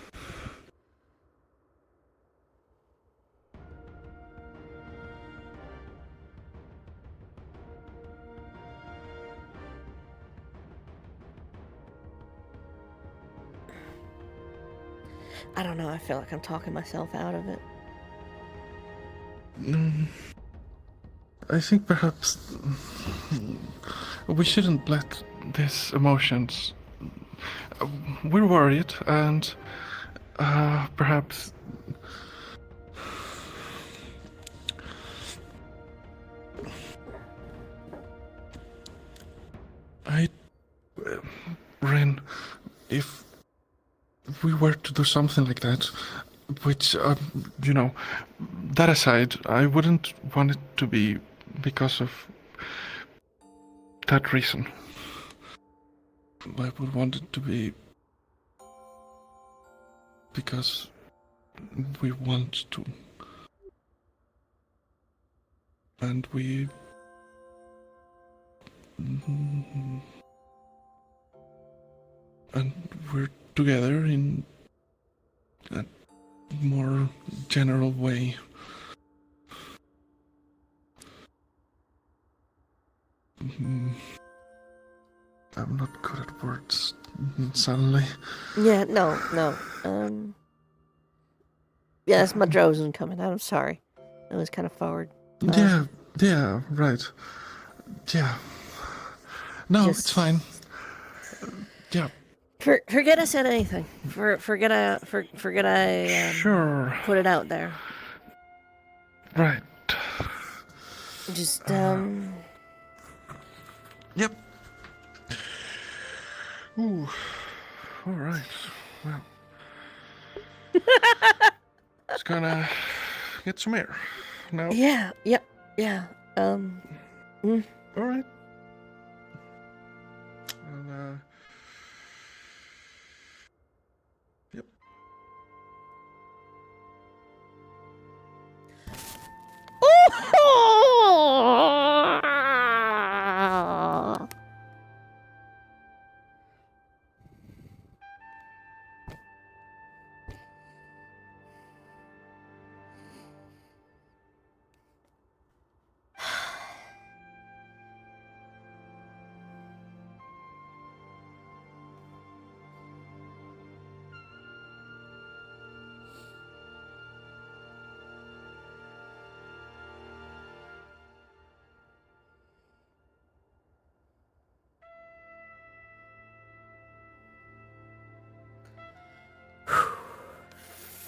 I don't know. I feel like I'm talking myself out of it. I think perhaps we shouldn't let these emotions. We're worried, and perhaps. Ren, if we were to do something like that, which, you know, that aside, I wouldn't want it to be because of that reason. I would want it to be because we want to. and we and we're together in a more general way. I'm not good at words suddenly. Yeah, no. Yeah, that's my Drozen coming out. I'm sorry. It was kind of forward. Yeah, right. Yeah. No, it's fine. Yeah. Forget I said anything. Forget I Sure. put it out there. Right. Just Yep. Ooh. All right. Well. Just gonna get some air. Now. Yeah. Yep. Yeah. All right. And, yep.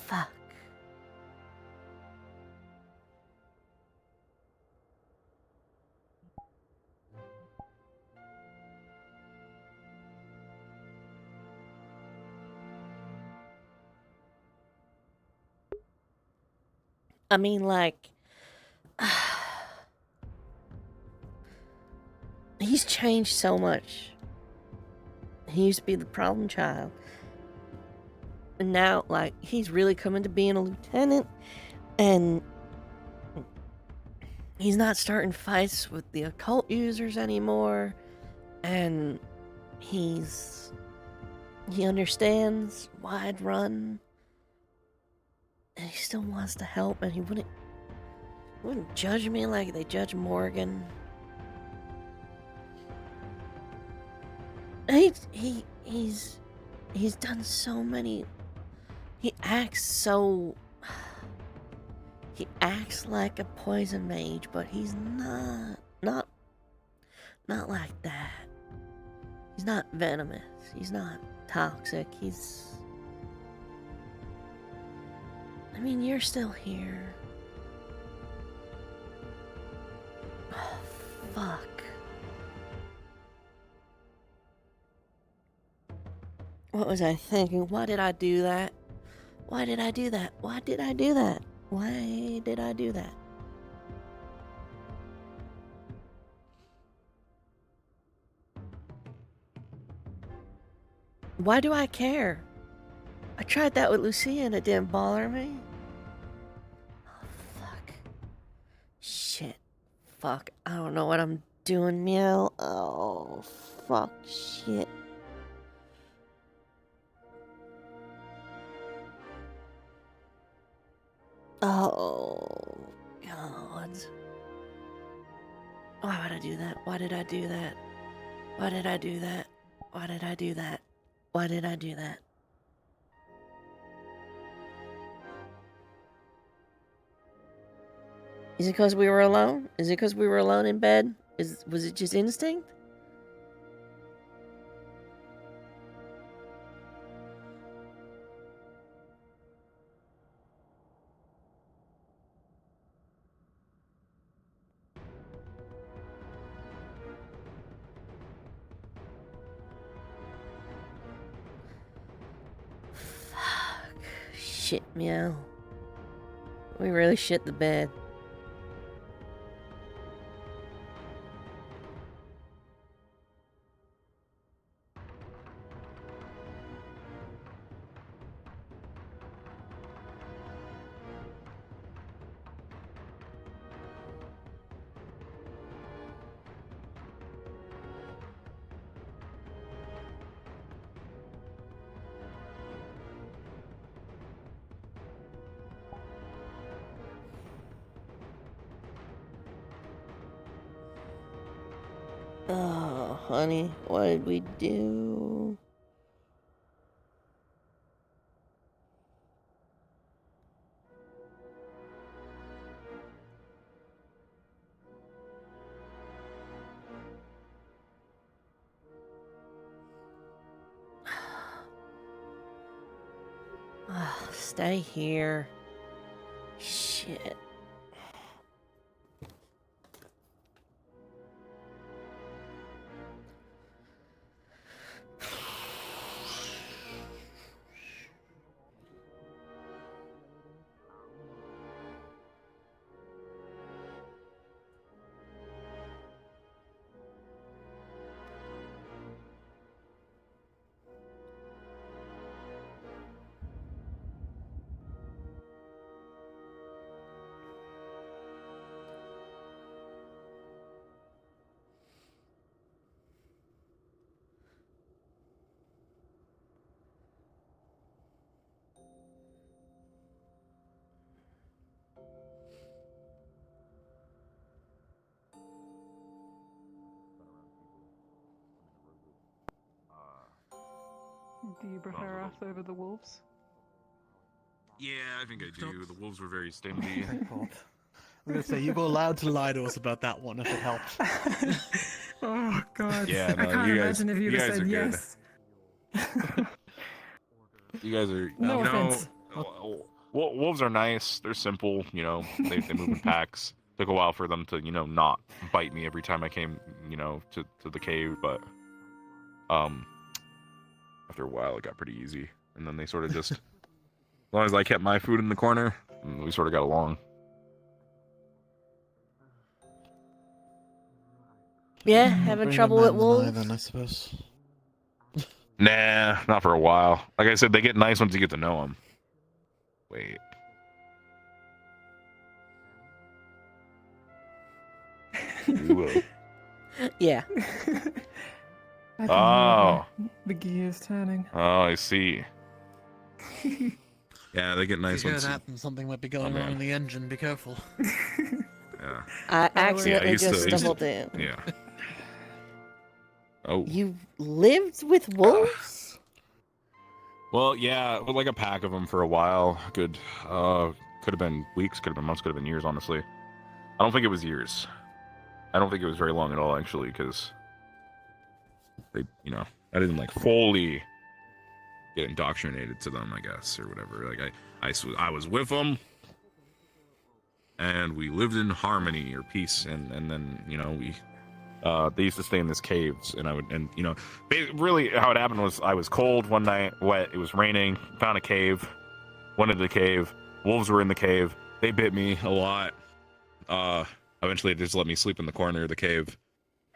Fuck. I mean, like, he's changed so much. He used to be the problem child. And now, like, he's really coming to being a lieutenant. And he's not starting fights with the occult users anymore. And he understands why I'd run. And he still wants to help, and he wouldn't judge me like they judge Morgan. He's done so many. He acts like a poison mage, but he's not like that. He's not venomous. He's not toxic. I mean, you're still here. Oh, fuck. What was I thinking? Why did I do that? Why did I do that? Why did I do that? Why did I do that? Why do I care? I tried that with Lucia and it didn't bother me. Oh, fuck. Shit. Fuck. I don't know what I'm doing, Meow. Oh, fuck. Shit. Oh, God. Why would I do that? Why did I do that? Why did I do that? Why did I do that? Why did I do that? Is it because we were alone? Is it because we were alone in bed? Was it just instinct? Fuck. Shit, Meow. We really shit the bed. Oh, honey, what did we do? Stay here. Shit. Do you prefer us over the wolves? Yeah, I think I do. The wolves were very stingy. I'm gonna say you were allowed to lie to us about that one if it helps. Oh god. Yeah, I no, can't you guys, imagine if you'd you have guys said are good. yes. You guys are, No you know, offense. wolves are nice. They're simple, you know. They move in packs. Took a while for them to, you know, not bite me every time I came, you know, to the cave, but after a while it got pretty easy. And then they sort of just, as long as I kept my food in the corner, we sort of got along. Yeah, having Bring trouble a with man than I, wolves? then, I suppose. Nah, not for a while. Like I said, they get nice once you get to know them. Wait. You will. Yeah. I can Oh. hear the gears turning. Oh, I see. Yeah, they get nice If you hear once. that, then something might be going on in the engine. Be careful. Yeah. I accidentally used just to- used stumbled to- in. Yeah. Oh. You lived with wolves? Well, yeah, with like a pack of them for a while. Good. Could have been weeks, could have been months, could have been years, honestly. I don't think it was years. I don't think it was very long at all, actually, because they, you know, I didn't like fully get indoctrinated to them, I guess, or whatever. Like I was with them, and we lived in harmony or peace, and then, you know, we they used to stay in this caves, and you know, really how it happened was I was cold one night, wet, it was raining, found a cave, went into the cave, wolves were in the cave, they bit me a lot. Eventually they just let me sleep in the corner of the cave,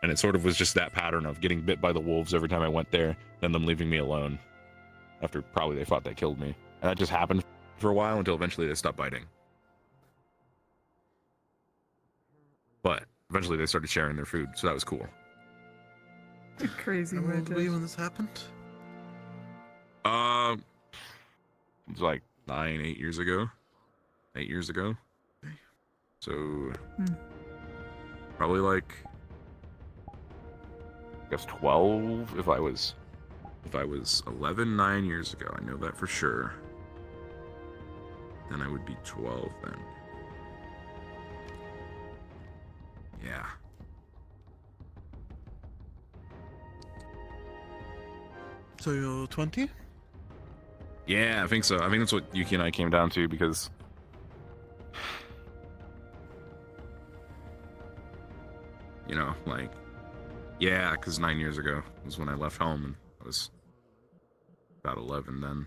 and it sort of was just that pattern of getting bit by the wolves every time I went there, then them leaving me alone after probably they thought they killed me, and that just happened for a while until eventually they stopped biting. But eventually they started sharing their food, so that was cool. Crazy How old murder. were you when this happened? It was like 8 years ago. 8 years ago. So probably like, I guess 12 if I was 11 9 years ago. I know that for sure. Then I would be 12 then. Yeah. So you're 20? Yeah, I think so. I think that's what Yuki and I came down to, because you know, like, yeah, because 9 years ago was when I left home, and I was about 11 then.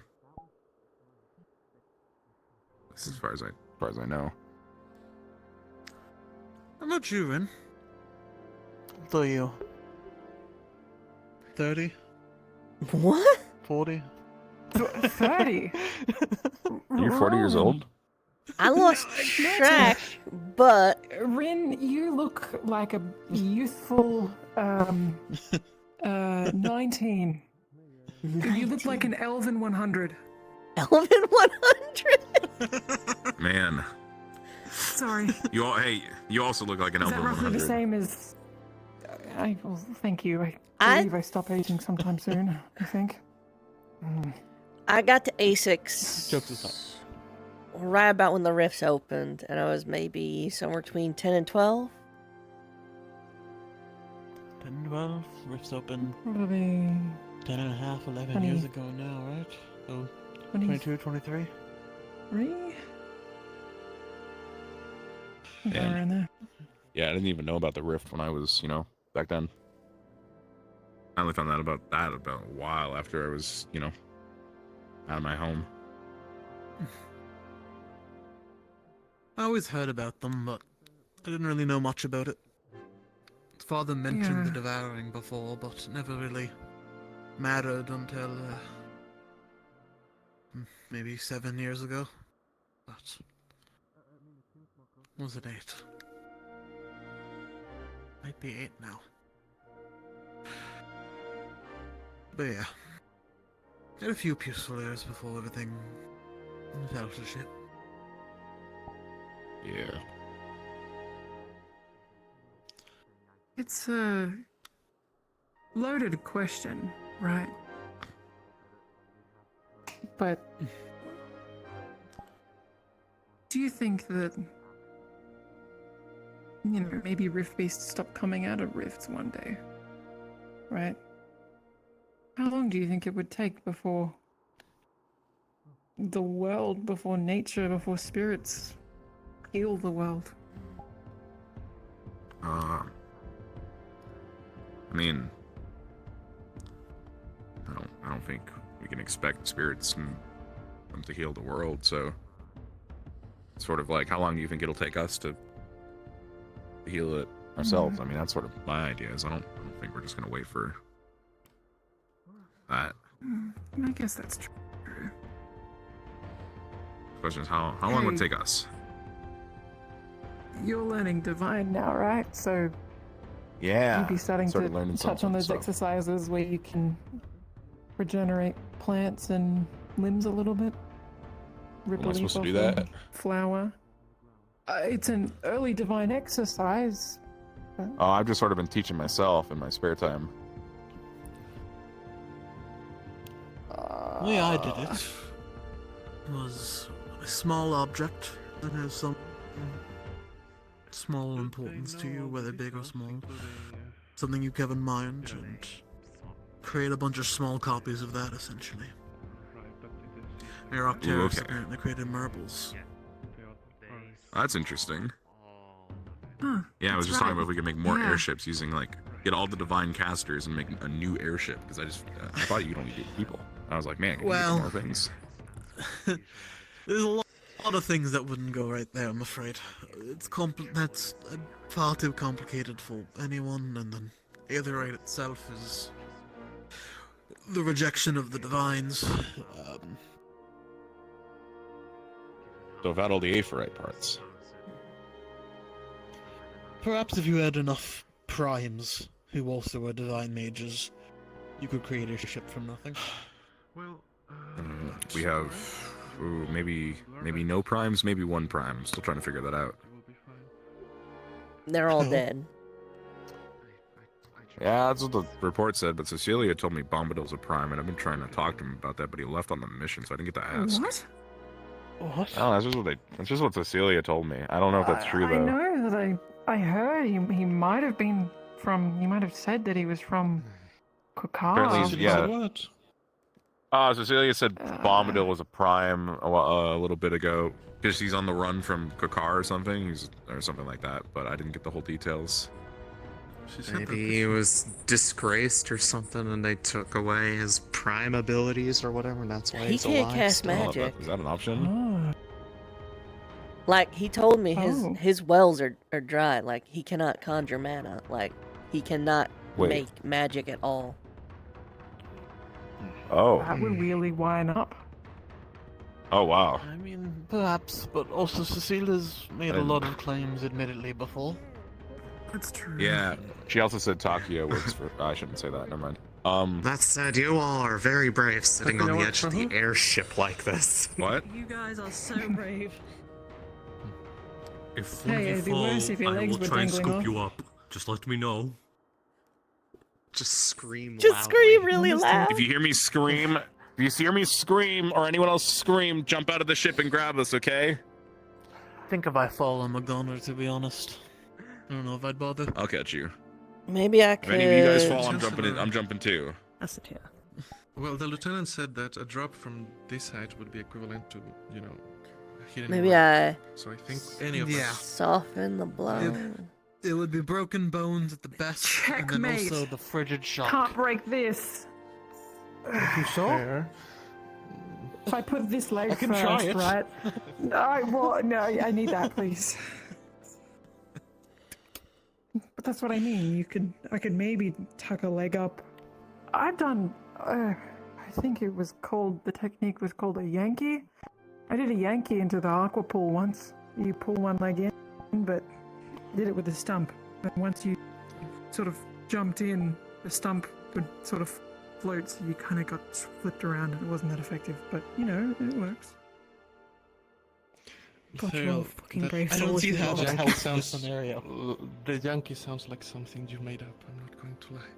This is as far as I know. How much you in? How old are you? 30? What? 40? 30? You're 40 years old? I lost Not track, but Rin, you look like a youthful 19. You look like an Elven 100. Elven 100? Man. Sorry. You also look like an Is Elven that roughly 100. the same as Well, thank you. I- believe I stop aging sometime soon, I think. I got to A6 Jokes aside. right about when the rifts opened, and I was maybe somewhere between 10 and 12. 10, 12, Rifts open Probably 10 and a half, 11 20. years ago now, right? So 22, 23? 3? Yeah. Around there. Yeah, I didn't even know about the rift when I was, back then. I only found out about that about a while after I was, out of my home. I always heard about them, but I didn't really know much about it. Father mentioned the Yeah. devouring before, but it never really mattered until maybe 7 years ago. But was it 8? Might be 8 now. But yeah, had a few peaceful years before everything fell to shit. Yeah. It's a loaded question, right? But do you think that, maybe Rift Beasts stop coming out of rifts one day? Right? How long do you think it would take before the world, before nature, before spirits heal the world? I mean, I don't think we can expect spirits and them to heal the world. So, it's sort of like, how long do you think it'll take us to heal it ourselves? I mean, that's sort of my idea. Is I don't think we're just gonna wait for that. I guess that's true. The question is, how long would it Hey. take us? You're learning divine now, right? So Yeah. you'd be starting to started learning touch some on those stuff. exercises where you can regenerate plants and limbs a little bit. Rip Am I a leaf supposed to off do a that? flower. It's an early divine exercise. Oh, I've just sort of been teaching myself in my spare time. The way I did it was a small object that has some small importance to you, whether big or small. Something you have in mind, and create a bunch of small copies of that, essentially. Your Octaris okay. apparently created marbles. That's interesting. Huh, Yeah, I was that's just talking right. about if we could make more Yeah. airships using get all the divine casters and make a new airship, because I thought you'd only do people. I was like, man, can you Well- make more things? There's a lot of things that wouldn't go right there, I'm afraid. That's far too complicated for anyone, and then Aetherite itself is the rejection of the divines. So I've had all the Aephorite parts. Perhaps if you had enough primes who also were divine mages, you could create a ship from nothing. We have maybe no primes, maybe one prime. I'm still trying to figure that out. They're all Oh. dead. Yeah, that's what the report said, but Cecilia told me Bombadil's a prime, and I've been trying to talk to him about that, but he left on the mission, so I didn't get to ask. What? What? Oh, that's just what Cecilia told me. I don't know if that's true I though. know that I heard he might have been from. He might have said that he was from Apparently Kokar. he's- yeah. What? Cecilia said Bombadil was a prime a little bit ago because he's on the run from Kakar or something. Or something like that, but I didn't get the whole details. Maybe he was disgraced or something, and they took away his prime abilities or whatever, and that's why He he's can't alive cast still. magic. Is that an option? Oh. Like, he told me Oh. his wells are dry. Like, he cannot conjure mana. Like, he cannot Wait. make magic at all. Oh. That would really wind up. Oh wow. I mean, perhaps, but also Cecilia's made a And- lot of claims, admittedly, before. That's true. Yeah. She also said Takia works for. I shouldn't say that. Never mind. That said, you all are very brave sitting you on know the what, edge of the Trevor? airship like this. What? You guys are so brave. If Hey, one of it'd you be fall, worse if your I legs will were try and dangling scoop off. you up. Just let me know. Just scream Just loudly. scream really loud. If you hear me scream, or anyone else scream, jump out of the ship and grab us, okay? I think if I fall, I'm a goner, to be honest. I don't know if I'd bother. I'll catch you. Maybe I If could. any of you guys fall, I'm jumping in. I'm jumping too. That's it, yeah. Well, the lieutenant said that a drop from this height would be equivalent to, hitting Maybe rock. I So I think any of Yeah. us. soften the blow. It would be broken bones at the best, and then Checkmate. also the frigid shock. Can't break this. You sure? Fair. If I put this leg I can first, try it. right? No, I need that, please. But that's what I mean. I could maybe tuck a leg up. I've done. I think the technique was called a Yankee. I did a Yankee into the aqua pool once. You pull one leg in, but did it with a stump. And once you sort of jumped in, the stump would sort of float, so you kind of got flipped around, and it wasn't that effective. But it works. God, you're Thale, all fucking that- brave I don't souls, see you how lot. that Yankee helps the sounds scenario. The Yankee sounds like something you made up. I'm not going to lie.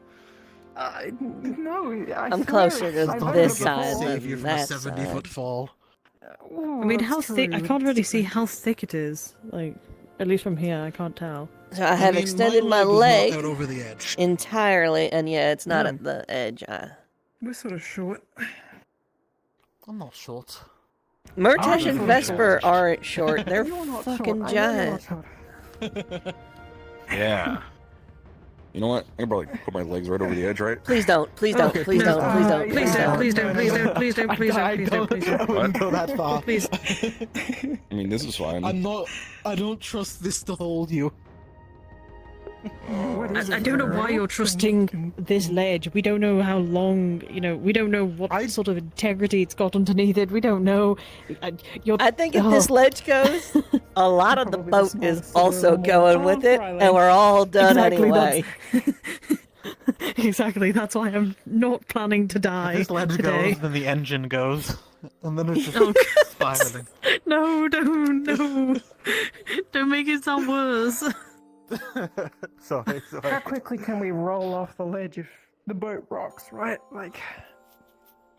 No, I'm closer to I've heard this it side before. than Save you from a that 70-foot side. fall. Ooh, I mean, that's how thick? I true. can't really see how thick it is. Like, at least from here, I can't tell. So I have mean, extended my leg is not leg out over the edge. entirely, and yeah, it's not No. at the edge. We're sort of short. I'm not short. Murtash Oh, and you're Vesper short. aren't short. They're You're not fucking short. I know you're giant. not short. Yeah. You know what? I can probably put my legs right over the edge, right? Please don't. Please don't. Please don't. Please don't. Please don't, please don't, please don't, please don't, please don't, please don't, please don't. I wouldn't go that far. Please. I mean, this is fine. I don't trust this to hold you. What is I it, don't know why Pharaoh? you're trusting this ledge. We don't know how long, we don't know what sort of integrity it's got underneath it. We don't know. I think if this ledge goes, a lot of the Probably the boat is smallest of also them all. going with it, Riley. and we're all done Exactly, anyway. Exactly, that's why I'm not planning to die This ledge today. goes, then the engine goes, and then it's just Oh, spiraling. No, no. Don't make it sound worse. Sorry. How quickly can we roll off the ledge if the boat rocks, right? Like,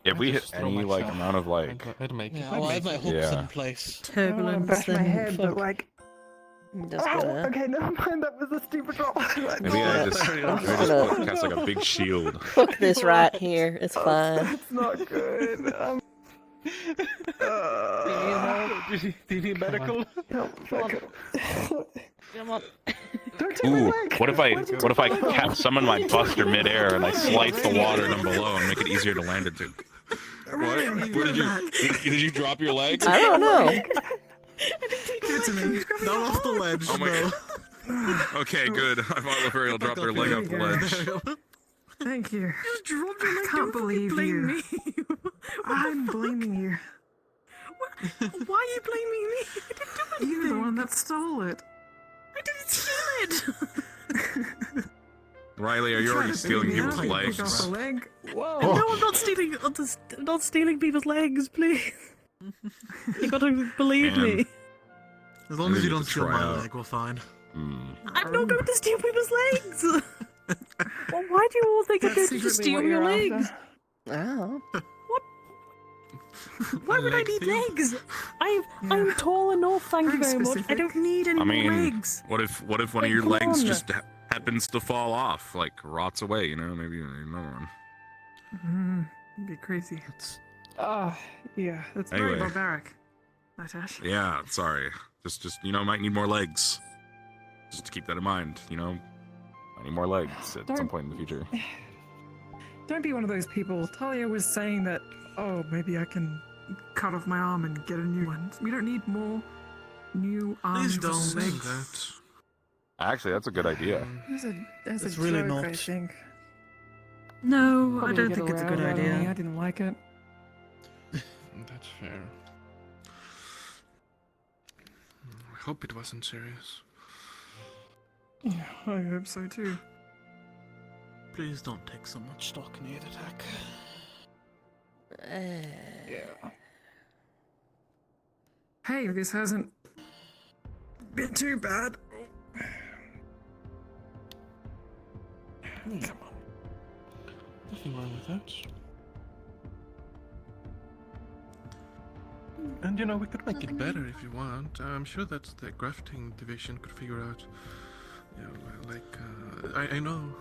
If we hit Just throw any myself. amount of I'd make it. Yeah, well, I have my hopes Yeah. in place. I don't want to Turbulence, bash my then head, but fuck. like, Just ow, gonna, okay, never mind. That was a stupid drop. Maybe I just, Sorry, maybe I just gonna- cast like a big shield. hook this right here. It's fine. That's not good. Do you need medical? Come on. Don't take my Ooh, leg. what if I summon my buster midair and I Alright, slice the alright. water down below and make it easier to land into? What? What did you drop your leg? I don't know. Give it to me. Not off the ledge, Oh my no. God. Okay, good. I thought Leferi will drop their leg off the ledge. Thank you. Just drop your leg. I can't Don't believe blame you. me. I'm blaming you. Why are you blaming me? I didn't do anything. You're the one that stole it. I didn't steal it. Riley, are you already stealing people's Pick off legs? the leg. Whoa. No, I'm not stealing. I'm not stealing people's legs, please. You gotta believe Man. me. As long as you Maybe don't to steal try my out. leg, we're fine. I'm not going to steal people's legs. Well, why do you all think I'm That's going to secretly steal what your you're legs? after. Oh. Why would I Leg need thief? legs? I'm tall enough, thank you Very very much. I specific. don't need any I more mean, legs. what if one of Hey, your come legs on. just happens to fall off, like rots away? You know, maybe another one. It'd be crazy. It's, Yeah, that's very Anyway. barbaric. Natash. Yeah, sorry. Just might need more legs. Just to keep that in mind. I need more legs at some Don't- point in the future. Don't be one of those people. Talia was saying that, oh, maybe I can cut off my arm and get a new one. We don't need more new arms Please don't and say legs. that. Actually, that's a good idea. That's It's a really joke, not. I think. No, Probably I don't get think it's a good rile out of me. I idea. didn't like it. That's fair. I hope it wasn't serious. Yeah, I hope so too. Please don't take so much stock in the attack. Yeah. Hey, this hasn't been too bad. Come on. Nothing wrong with that. And you know, we could make it better if you want. I'm sure that the crafting division could figure out. You know, like I know.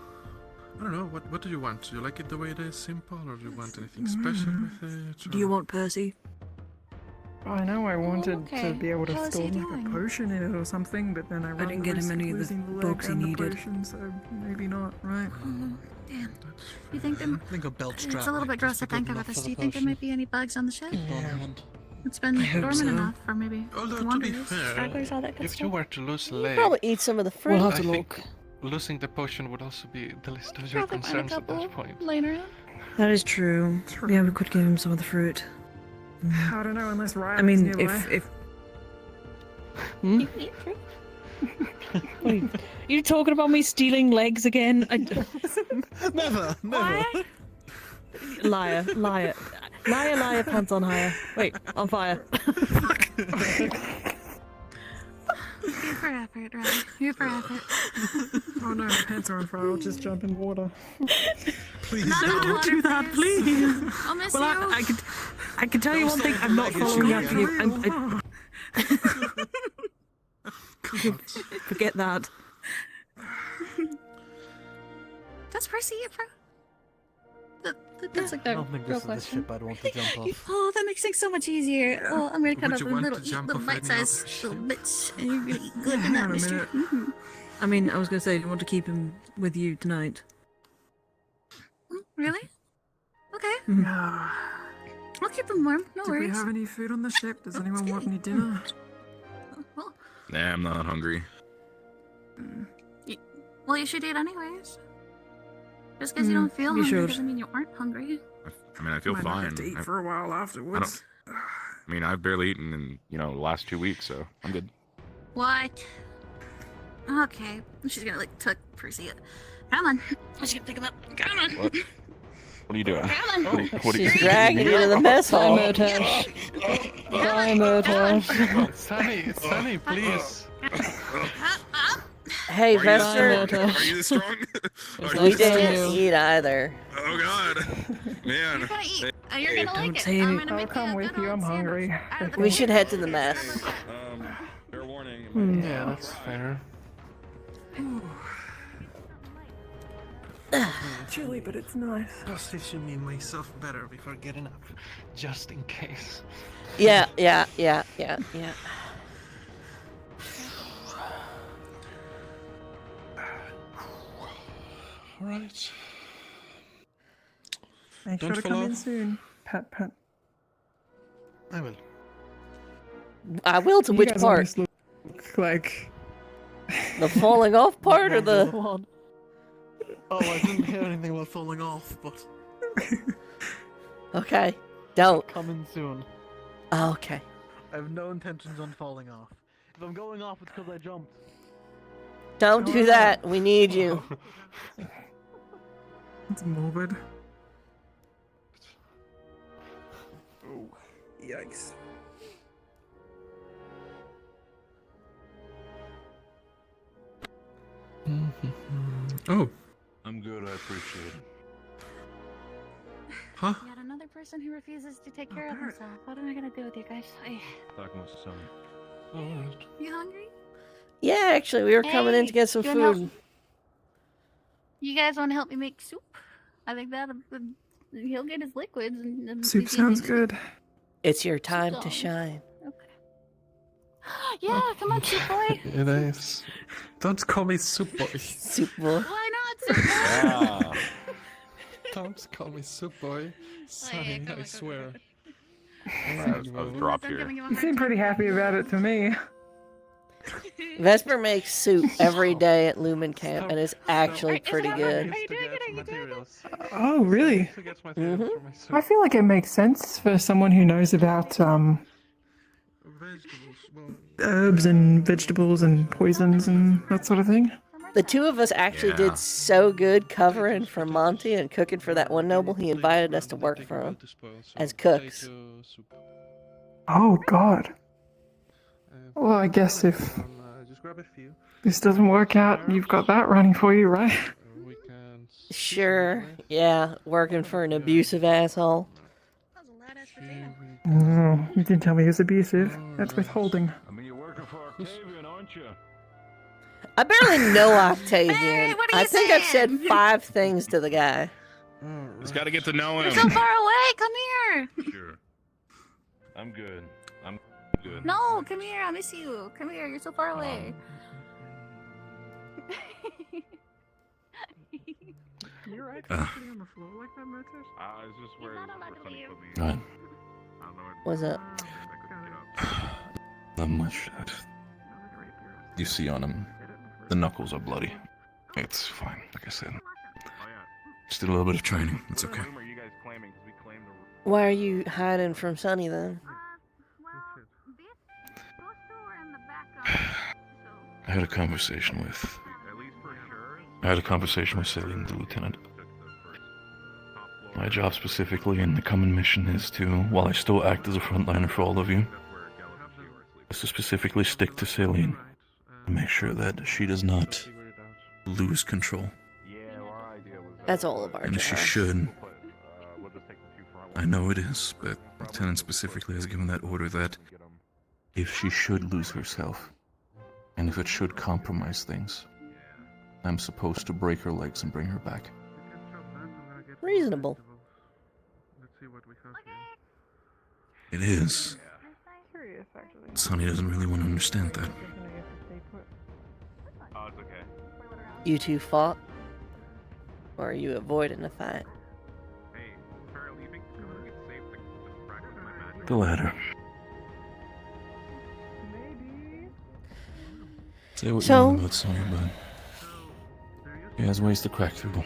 I don't know. What do you want? Do you like it the way it is, simple, or do you want anything special with it? Do you want Percy? I know I wanted to be able to How is store he like doing? a potion in it or something, but then I ran didn't the get him risk any of the losing leg books he and the needed. potion, so maybe not, right? Damn. You think there? I think a belt strap. It's a little might bit gross just to be good think enough about this. for Do the you think there potion. might be any bugs on the ship? It's been hope dormant so. enough for maybe Although, to be wanderers, fair, stragglers, all that good if stuff. you were to lose a leg, Probably eat some of the fruit. We'll have to I look. think losing the potion would also be the least of your Probably find a concerns at couple that point. laying around. That is true. Yeah, we could give him some of the fruit. I don't know, unless Ryan I mean, nearby. if You can eat fruit. Wait, you talking about me stealing legs again? Never, never. Liar, liar, liar, liar, pants on higher. Wait, on fire. Here for effort, right? Here for effort. Oh no, my pants are on fire, I'll just jump in water. Please Not don't. Don't do that, please. I'll miss Well, you. I can tell you one thing. save I'm the not leg issue following again. after you. Forget that. That's Percy, bro. That's like I the don't think real this is the question. ship I'd want to jump off. Oh, that makes things so much easier. Oh, I'm gonna cut Would up you a want little, to jump little off any bite-sized other little bits, and you're gonna eat good in Hang that on a mystery. minute. I mean, I was gonna say, do you want to keep him with you tonight? Really? Okay. Yeah. I'll keep them warm. No Did we worries. have any food on the ship? Does anyone want any dinner? Well, Nah, I'm not hungry. well, you should eat anyways. Just because you don't feel you hungry should. doesn't mean you aren't hungry. I mean, I feel Might not fine. have to eat I, for a while afterwards. I mean, I've barely eaten in the last 2 weeks, so I'm good. What? Okay. She's gonna like tuck Percy up. Come on. She's gonna pick him up. Come on. What? What are you doing? Come on. What are you Dragging you to the mess hall. Sunny, please. Hey, Are Vester. Are you this strong? We didn't eat either. Oh God, man. You're gonna eat. You're gonna Don't like say it. I'm anything. gonna I'll make come you a with good you, I'm old hungry. sandwich out of the We should head to corn. the mess. Fair warning. Yeah, that's fair. Chilly, but it's nice. Position me myself better before getting up, just in case. Yeah. All right. Make Don't sure to fall come in off. soon. Pat, pat. I will. I will to You which guys part? almost look like The falling off part or the? One. Oh, I didn't hear anything about falling off, but Okay. Don't. coming soon. Okay. I have no intentions on falling off. If I'm going off, it's because I jumped. Don't do that. We need you. it's morbid. Oh, yikes. Oh, I'm good, I appreciate it. huh? Yet another person who refuses to take care of himself. What am I gonna do with you guys? Talking with Sunny. Alright. You hungry? Yeah, actually, we were coming in to get some you wanna food. help- You guys want to help me make soup? I think that he'll get his liquids and Soup we can sounds make- good. It's your time to Don't. shine. Yeah, come on, soup boy. It is. Don't call me soup boy. Soup boy. Why not, soup boy? Yeah. Don't call me soup boy. Sonny, come I on, swear. I was dropped I'm here. giving you a You hard seem time. pretty happy about it to me. Vesper makes soup every day at Lumen Camp, and it's actually pretty good. Are you doing it? Are you doing it? Oh, really? Mhm. I feel like it makes sense for someone who knows about Vegetables, well, herbs and vegetables and poisons and that sort of thing. The two of us actually Yeah. did so good covering for Monty and cooking for that one noble. He invited us to work for him as cooks. Oh, God. Well, I guess if Just grab a few. this doesn't work out, you've got that running for you, right? We can Sure. Yeah, working for an abusive asshole. No, you didn't tell me he was abusive. That's withholding. I mean, you're working for Octavian, aren't you? I barely know Octavian. what are you I think I've said saying? 5 things to the guy. Just got to get to know You're him. so far away. Come here. Sure. I'm good. I'm good. No, come here. I miss you. Come here. You're so far away. You're actually sitting on the floor like that, Murtis? I was just where funny put me. Right. I don't know. What's up? Not much. You see on him, the knuckles are bloody. It's fine, like I said. Just did a little bit of training. It's okay. Why are you hiding from Sonny then? I had a conversation with Celine, the lieutenant. My job specifically in the coming mission is to, while I still act as a frontliner for all of you, is to specifically stick to Celine and make sure that she does not lose control. That's all of our And job. she should. I know it is, but Lieutenant specifically has given that order that if she should lose herself, and if it should compromise things, I'm supposed to break her legs and bring her back. Reasonable. It is. Sonny doesn't really want to understand that. Oh, it's okay. You two fought? Or are you avoiding a fight? The latter. Say what you want about Sonny, but he has ways to crack through.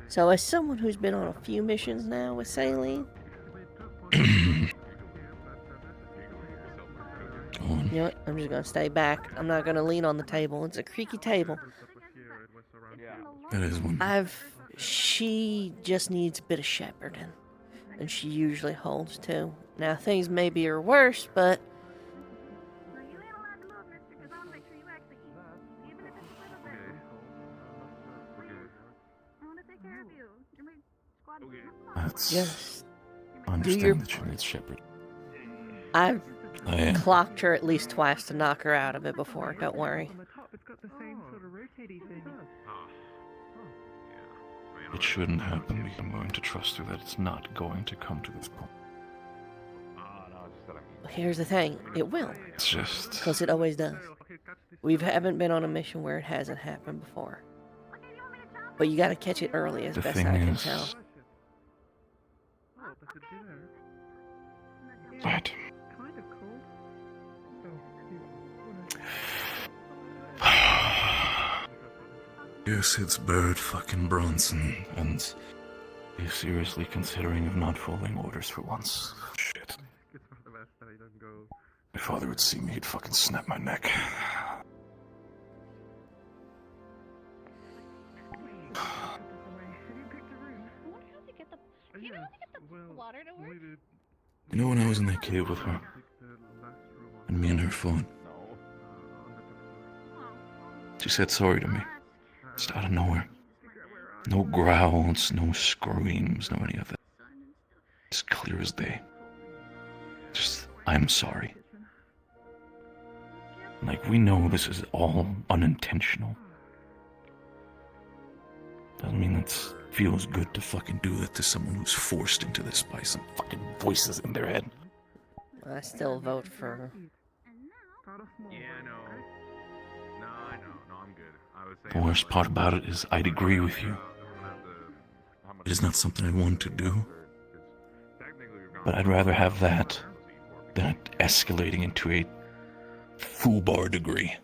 So as someone who's been on a few missions now with Saline, you know what? I'm just gonna stay back. I'm not gonna lean on the table. It's a creaky table. That is one. She just needs a bit of shepherding, and she usually holds to. Now things maybe are worse, but That's just I understand that she needs shepherd. I've I am. clocked her at least twice to knock her out of it before. Don't worry. It shouldn't happen because I'm going to trust her that it's not going to come to this point. Here's the thing, it will. It's just... Because it always does. We haven't been on a mission where it hasn't happened before. But you gotta catch it early as The best thing I can is- tell. Right. Yes, it's Bird fucking Bronson, and he's seriously considering of not following orders for once. Shit. My father would see me, he'd fucking snap my neck. You know when I was in that cave with her, and me and her fought, she said sorry to me, just out of nowhere. No growls, no screams, no any of that. Just clear as day. Just, I'm sorry. Like, we know this is all unintentional. Doesn't mean it feels good to fucking do that to someone who's forced into this by some fucking voices in their head. I still vote for... Yeah, no. No, I know. No, I'm good. I was The worst part about it is I'd agree with you. It is not something I want to do. But I'd rather have that than it escalating into a foobar degree.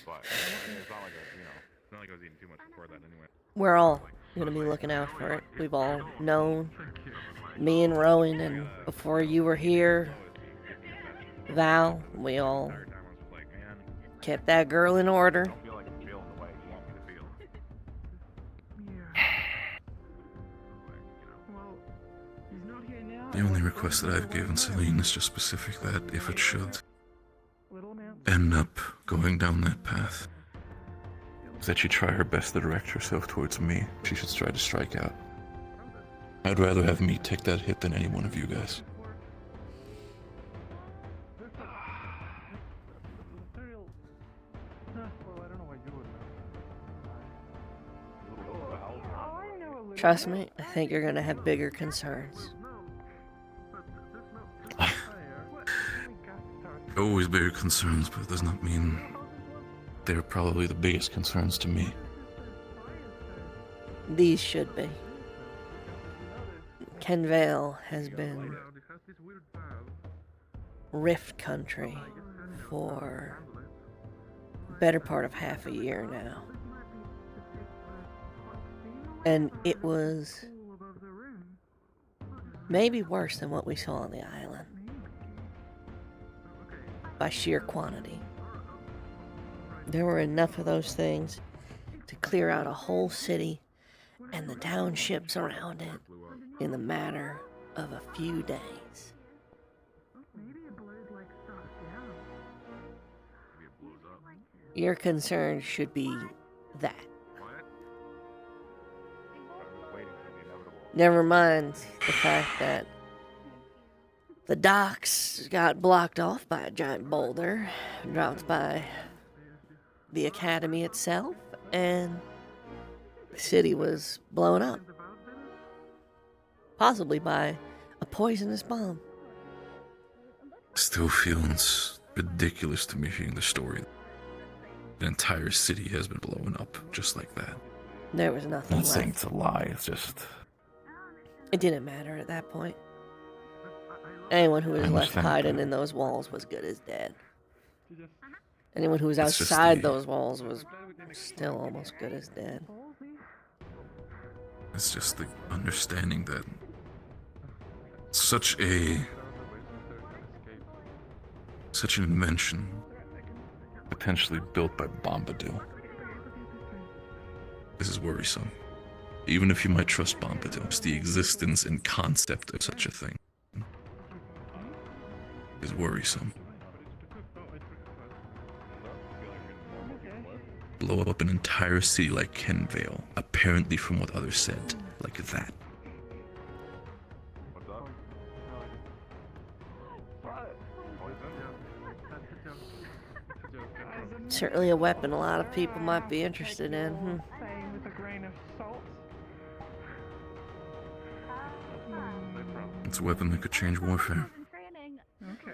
But it's not like it's not like I was eating too much before that anyway. We're all gonna be looking out for it. We've all known. Me and Rowan, and before you were here, Val, we all kept that girl in order. The only request that I've given Celine is just specific that if it should, end up going down that path is that she try her best to direct herself towards me. She should try to strike out. I'd rather have me take that hit than any one of you guys. Trust me, I think you're gonna have bigger concerns. Always bigger concerns, but it does not mean they're probably the biggest concerns to me. These should be. Kenvale has been Rift Country for the better part of half a year now. And it was maybe worse than what we saw on the island by sheer quantity. There were enough of those things to clear out a whole city and the townships around it in the matter of a few days. Your concern should be that. Never mind the fact that the docks got blocked off by a giant boulder dropped by the academy itself, and the city was blown up. Possibly by a poisonous bomb. Still feels ridiculous to me hearing the story. The entire city has been blown up just like that. There was nothing Not left. saying it's a lie, it's just... It didn't matter at that point. Anyone who was left understand hiding in those walls was good as dead. Anyone who was It's just outside the- those walls was still almost good as dead. It's just the understanding that such an invention potentially built by Bombadil. This is worrisome. Even if you might trust Bombadil, it's the existence and concept of such a thing is worrisome. Blow up an entire city like Kenvale, apparently from what others said, like that. Certainly a weapon a lot of people might be interested in. Saying with a grain of salt. It's a weapon that could change warfare. Okay.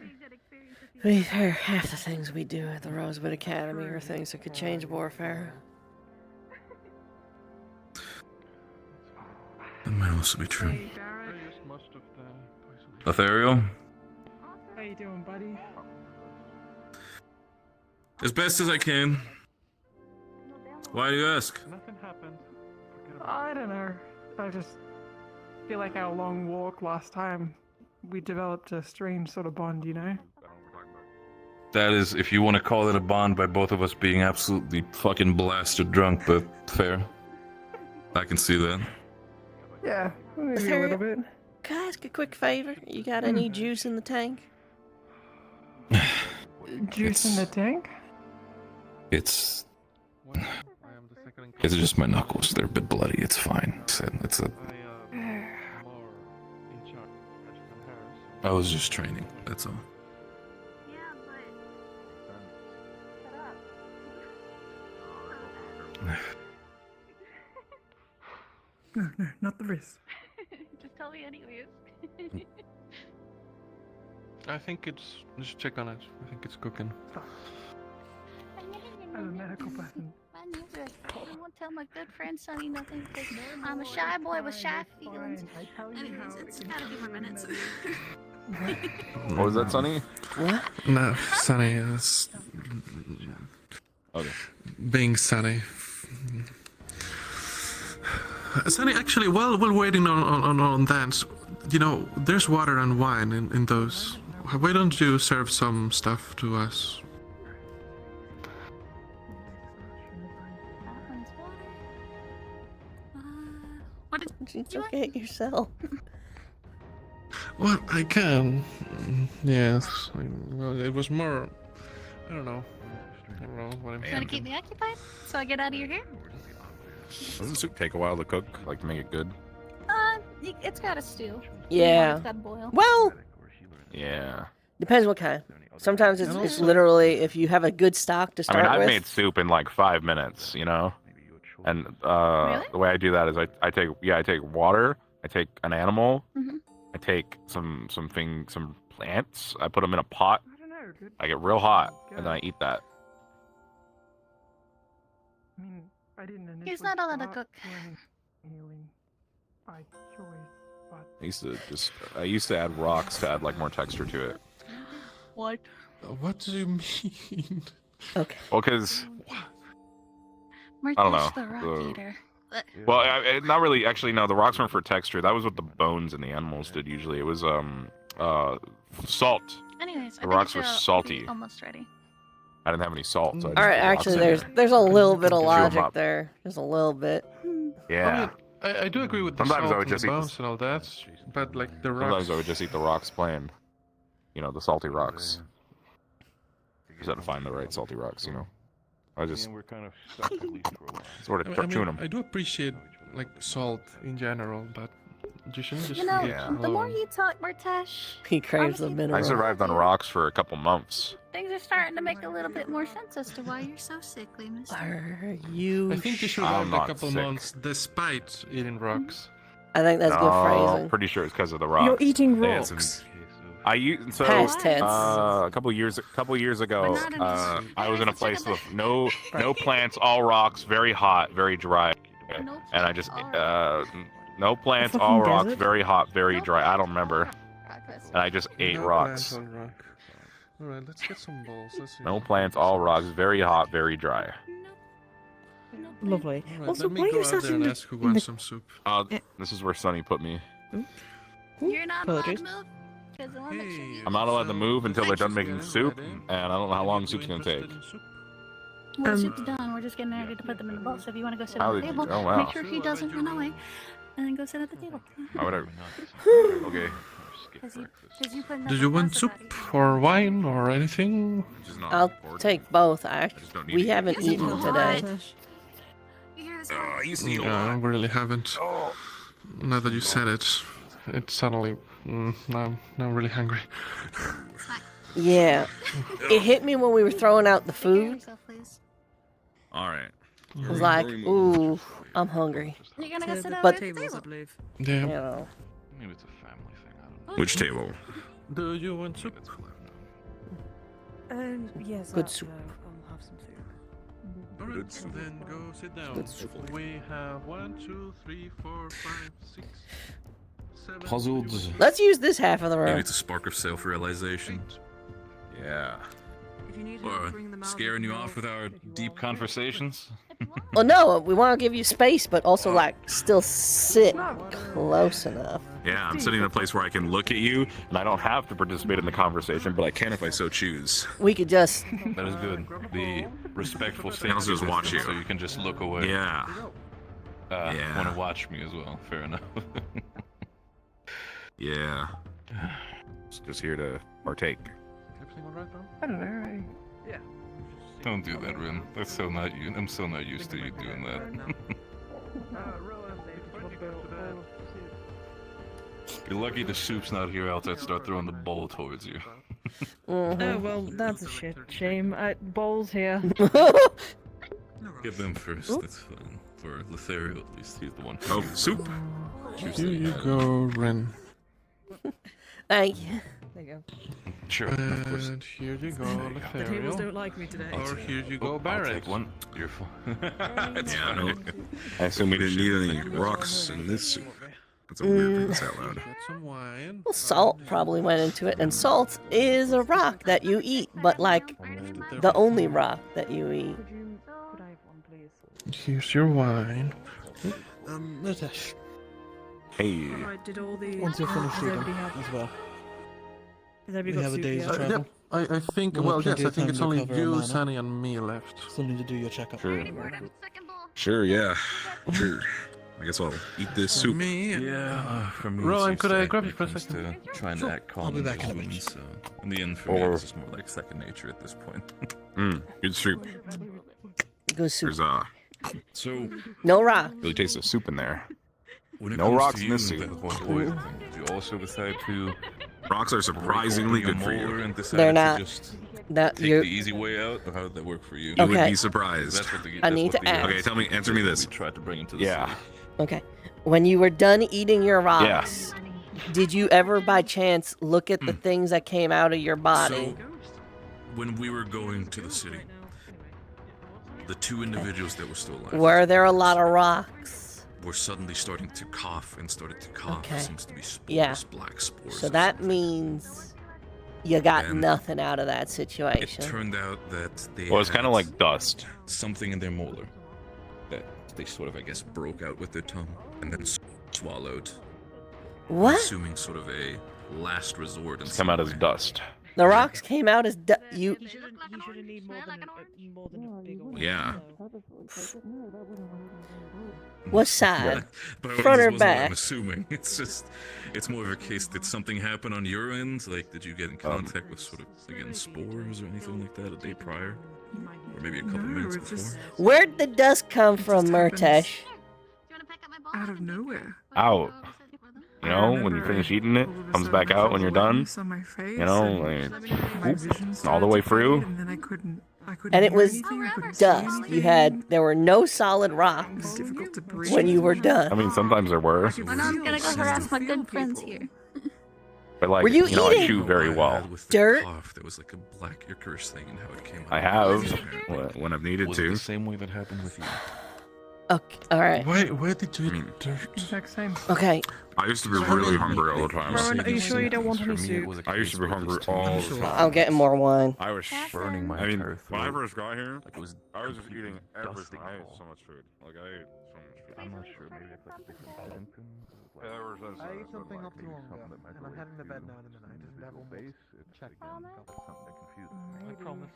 To be fair, half the things we do at the Rosewood Academy are things that could change warfare. That might also be true. Ethereal? How you doing, buddy? As best as I can. Why do you ask? Nothing happened. I don't know. I just feel like our long walk last time, we developed a strange sort of bond, you know? That is, if you want to call it a bond by both of us being absolutely fucking blasted drunk, but fair. I can see that. Yeah, maybe a little bit. Can I ask a quick favor? You got any juice in the tank? Juice in the tank? It's just my knuckles. They're a bit bloody. It's fine. It's a... I was just training, that's all. No, not the wrist. Just tell me anyways. I think it's... Just check on it. I think it's cooking. I'm a medical person. I won't tell my good friend Sonny nothing because I'm a shy boy with shy feelings. Anyways, it's gotta be more minutes. What was that, Sonny? What? No, Sunny is... Okay. Being Sunny. Sunny, actually, while we're waiting on that, you know, there's water and wine in those. Why don't you serve some stuff to us? What did you forget yourself? Well, I can. Yes. Well, it was more I don't know. What I'm You want to keep me occupied so I get out of your hair? Doesn't soup take a while to cook, like to make it good? It's got a stew. Yeah. It's got to boil. Well, Yeah. depends what kind. Sometimes it's literally if you have a good stock to I start mean, I've with. made soup in like 5 minutes, you know? And Really? the way I do that is I take water, I take an animal, Mhm. I take some plants, I put them in a pot, I get real hot, and then I eat that. I mean, I didn't initially He's not allowed to start cook. learning healing by choice, but I used to add rocks to add like more texture to it. What? What do you mean? Okay. Well, because We're I don't just know. the rock eater. Well, not really. Actually, no. The rocks weren't for texture. That was what the bones and the animals did usually. It was salt. Anyways, The rocks were salty. Almost ready. I didn't have any salt. So I just All right, put rocks actually, in there's there. there's a little bit of Chew 'em logic up. there. Just a little bit. Yeah. I do agree with the Sometimes I salt would and just the eat bones and all that, but like the rocks. Sometimes I would just eat the rocks plain. You know, the salty rocks. Just had to find the right salty rocks. You know. I just we're kind of stuck at least for a while. sort of chewing them. I do appreciate like salt in general, but you shouldn't just You know, eat it the more alone. you talk, Martesh, He craves the Honestly, mineral. I survived on rocks for a couple months. things are starting to make a little bit more sense as to why you're so sickly, mister. Are you? I think you should I'm survived a not couple sick. months despite eating rocks. I think that's good phrasing. Pretty sure it's because of the rocks. You're eating They had some- rocks. I used so Past tense. a couple years ago, We're not in this- I was in a place with no plants, all rocks, very hot, very dry, No and I just plants, no plants, fucking all rocks, desert? very hot, very No dry. I plants, don't remember, Progress. and I just ate No rocks. plants on rock. All right, let's get some balls. Let's see. No plants, all rocks, very hot, very dry. Lovely. All right, Also, let me why are go you out sat there in and the, ask who in wants the some soup. This is where Sonny put me. You're not allowed to Apologies. move. Because the one that should be I'm not allowed to move until they're done making Getting soup, ready. and I don't know how long soup's gonna Interested take. in soup? Well, the soup's done. We're just getting ready to put them in the bowl. So if you want to go sit How at the did you- table, oh, wow. make sure he doesn't run away, and then go sit at the table. Oh, whatever. Okay. Because you put Do you want soup or wine or anything? Just not I'll important. take both. I just don't need We to haven't eat. eaten today. You hear this? I used to eat a Yeah, I lot. really haven't. Now that you said it, it's suddenly. Now I'm really hungry. Yeah, it hit me when we were throwing out the Take care of food. yourself, please. All right. It was like, ooh, I'm hungry. You're gonna go sit over But- at the table. Yeah. You know. Maybe it's a family thing. I don't know. Which table? Do you want soup? Yes. Good soup. I'll have some soup. Alright, then go sit down. Good soup. We have 1, 2, 3, 4, 5, 6, 7. Puzzled. Let's use this half of the Maybe room. it's a spark of self-realization. Yeah. If you need Or to bring them out, scaring you let me off know. with our deep conversations. Well, no, we want to give you space, but also like still sit close enough. Yeah, I'm sitting in a place where I can look at you, and I don't have to participate in the conversation, but I can if I so choose. We could just. That is good. Be respectful. I'll just watch you. So you can just look away. Yeah. Want to watch me as well. Fair enough. Yeah. Just here to partake. Everything alright, bro? I don't know. Don't do that, Rin. That's so not you. I'm so not used to you doing that. You're lucky the soup's not here, else I'd start throwing the bowl towards you. Oh well, that's a shame. Bowl's here. Get them first, that's fine. For Lothario, at least, he's the one. Oh, soup? Here you go, Ren. Thank you. There you go. Sure. And here you go, The tables Lothario. don't like me today. Or here you go, I'll Barrett. take one. Beautiful. Yeah, no. I assume we didn't need any rocks in this soup. That's a weird thing to say out loud. Get some wine. Well, salt probably went into it, and salt is a rock that you eat, but like the only rock that you eat. Could I have one, please? Here's your wine. Natesh, Hey. Alright, did all the... once you're finished Does reading everybody have... as well. Has everybody We got have a soup day's yet? travel. I think, We'll well, have yes, plenty I of think time it's to only cover you, Amana. Sunny, and me left. Still need to do your checkup. Sure. Second bowl. Sure, yeah. Sure. I guess I'll eat this For soup. me, For me, Rowan, it's could used I to grab act you for a when it comes second? to trying Sure. to act calm I'll be back in a moments, minute. so in the end, for me, this is more like second nature at this point. Good soup. Good soup. There's So, No rock. really tastes of soup in there. when it No comes rocks to in you this and soup. that whole poison thing, did you also decide to Rocks are surprisingly break good open for your molar you. and decide They're to not. just That take you. the easy way out, or how did that work for you? You would Okay. be surprised. That's what the, I that's need what to the, ask. Okay, answer me this. We tried to bring into the Yeah. city. Okay. When you were done eating your rocks, did you ever by chance look at the things that came out of your body? So, when we were going to the city, the two individuals that were still alive Were there a lot of rocks? were suddenly starting to cough and started to cough. Okay. Seems to be spores, Yeah. black spores. So or that something. means you got And nothing out of that It situation. turned out that they Well, it's had kind of like dust. something in their molar that they sort of, I guess, broke out with their tongue and then swallowed. I'm What? assuming sort of a last resort. It's come out as dust. The rocks came out as you. He shouldn't need more than a big old. Yeah. What side? But Front this or wasn't what back? I'm assuming. It's more of a case. Did something happen on your end? Like, did you get in contact with sort of, again, spores or anything like that a day prior? Or maybe a couple minutes before? Where'd the dust come from, Murtesh? Out of nowhere. Out. You know, when you finish eating it, comes back out when you're done. On my face You know, and like, my whoop, vision all started the way to through. fade, and then I couldn't And it hear was anything, I couldn't see dust. You had there were no solid rocks difficult to breathe. when you were I done. mean, sometimes there were. Well, now I'm gonna go harass my good friends here. But like, Were you know, I eating chew very well. dirt? There was like a black licorice thing and how it came out. I have when I've needed Was it to. the same way that happened with you? Okay, all right. Where did you eat dirt? Exact same. Okay. I used to be really hungry all the time. Rowan, are you sure you don't want any soup? I used to be hungry all the time. I'm getting more wine. I was burning my I mean, entire when I throat. first got here, Like it was I was just eating dusting everything. I ate all. so much food. Like I ate so much food. I'm not sure. Maybe it's like different symptoms. Ever since I ate was something like not too long ago, and I'm heading to bed now in a minute. I just have one face. check. Something that confuses me. I promise.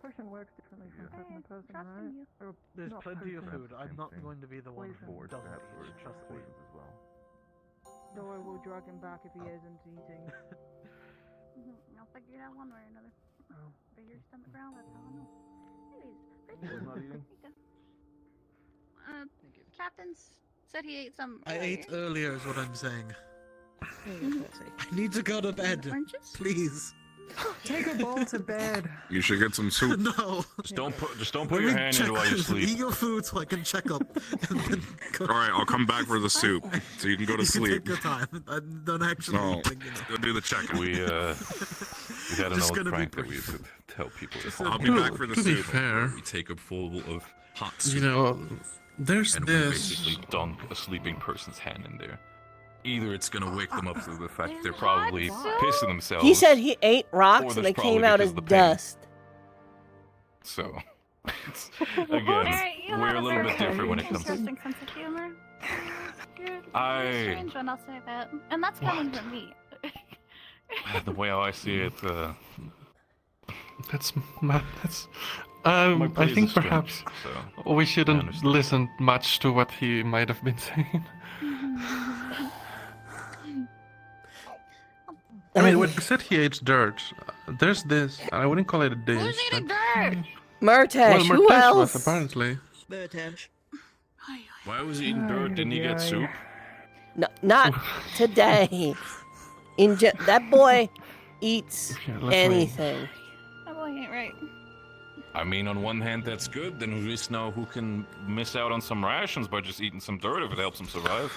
Person works differently from person to person, Trusting right? you. Or There's not plenty of person. food. I'm not going to be the one who Poison. doesn't Perhaps eat. we're Trust me. poisons as well. So I will drag him back if he isn't eating. I'll figure it out one way or another. Figure your stomach ground, that's how I know. Anyways, not eating? Captain said he ate some. I ate earlier, is what I'm saying. Mhm. I need to go to bed. Oranges? Please. Take a ball to bed. You should get some soup. No. Just don't put Let your me hand check. in while you Eat sleep. your food so I can check up. And then go. All right, I'll come back for the soup, so you can go to You can sleep. take your time. I don't actually No, eat, you know. go do the check. We had an Just old gonna be prank that we brief. used to tell people. I'll be back for the To be soup. fair, We take a bowl of hot you soup know, there's and we this. basically dunk a sleeping person's hand in there. Either it's gonna wake them up through the fact they're probably pissing themselves. He said he ate or rocks and there's they came probably out because as of the pain. dust. So, Alright, again, you we're have a little bit very different when it comes to. interesting sense of humor. You're a I- strange one, I'll say that. And that's coming from me. The way I see it, That's. my I praise think is strange, perhaps so we I shouldn't understand. listen much to what he might have been saying. I mean, when he said he ate dirt, there's this. I wouldn't call it a dish. Who's eating but- dirt? Murtesh, well, who Murtesh was, else? apparently. Why was he eating dirt? Didn't he get soup? No, not today. That boy eats Yeah, let's wait. anything. That boy ain't right. I mean, on one hand, that's good. Then at least know who can miss out on some rations by just eating some dirt if it helps him survive.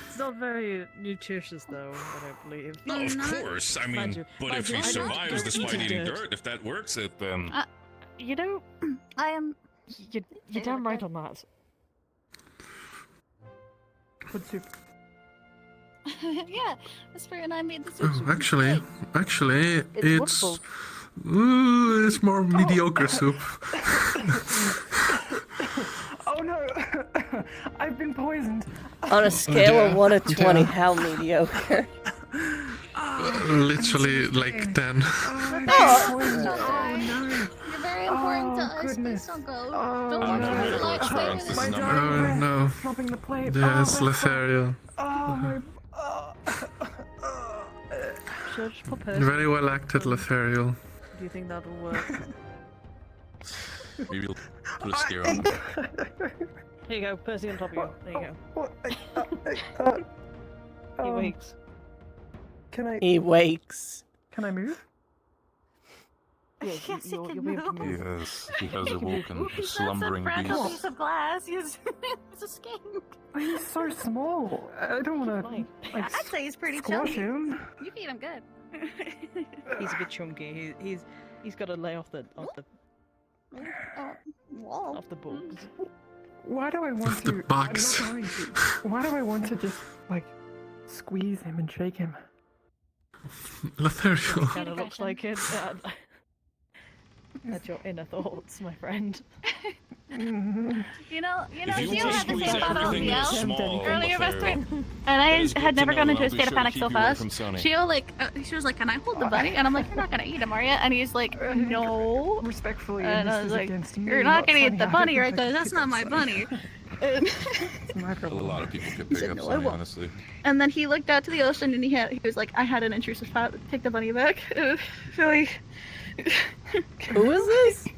It's not very nutritious, though, I don't believe. No, of course. I mean, Mind you- but mind if you, he I don't survives go despite eating eating dirt. dirt, if that works, it then. You know, I am. you're damn right on that. Good soup. Yeah, Whisper and I made the soup. Oh, actually, It's it's. Ooh, it's more mediocre soup. Oh no! I've been poisoned. On a scale of Yeah, 1 to 20, yeah. how mediocre? Literally like 10. Oh, You're very important us. Please goodness. don't go. Oh, Don't no. worry. My Like, stay dog's with breath us. Oh no. Dropping the plate. Yes, Oh, my Lothario. Oh, my... Should I just put Percy? Very well acted, Lothario. Do you think that'll work? Maybe you'll put a scare on him. Here you go, Percy on top of you. There you go. He wakes. Can I... He wakes. Can I move? Yeah, you'll be able to move. Yes, he has awoken, a That's slumbering a fragile beast. piece of glass. He's escaped. He's so small. I don't want to. I'd say he's pretty squash chunky. him. You feed him good. He's a bit chunky. He's got to lay off the Whoa. off the bugs. Why do I want The to? bugs. I'm not going to. Why do I want to just like squeeze him and shake him? Lothario. Kind of looks like it. That's your inner thoughts, my friend. You know, If you Gio want to had the squeeze same thought about everything that's Gio small, earlier, Lothario, Vestry, and that I is good had to never know, gone and into a I'll be state of sure to panic keep so you away fast. from Sony. Gio, like, she was like, "Can I hold the bunny?" And I'm like, "You're not gonna eat him, are you?" And he's like, "No." Respectfully, And this I was is like, against me, "You're not gonna eat Sonny. the I bunny, think right? I Because can that's pick not up my Sonny. bunny." And, It's my A problem. lot of people could He pick said, up "No, I Sonny, won't." honestly. and then he looked out to the ocean and he was like, "I had an intrusive thought. Take the bunny back." So he. Who is this?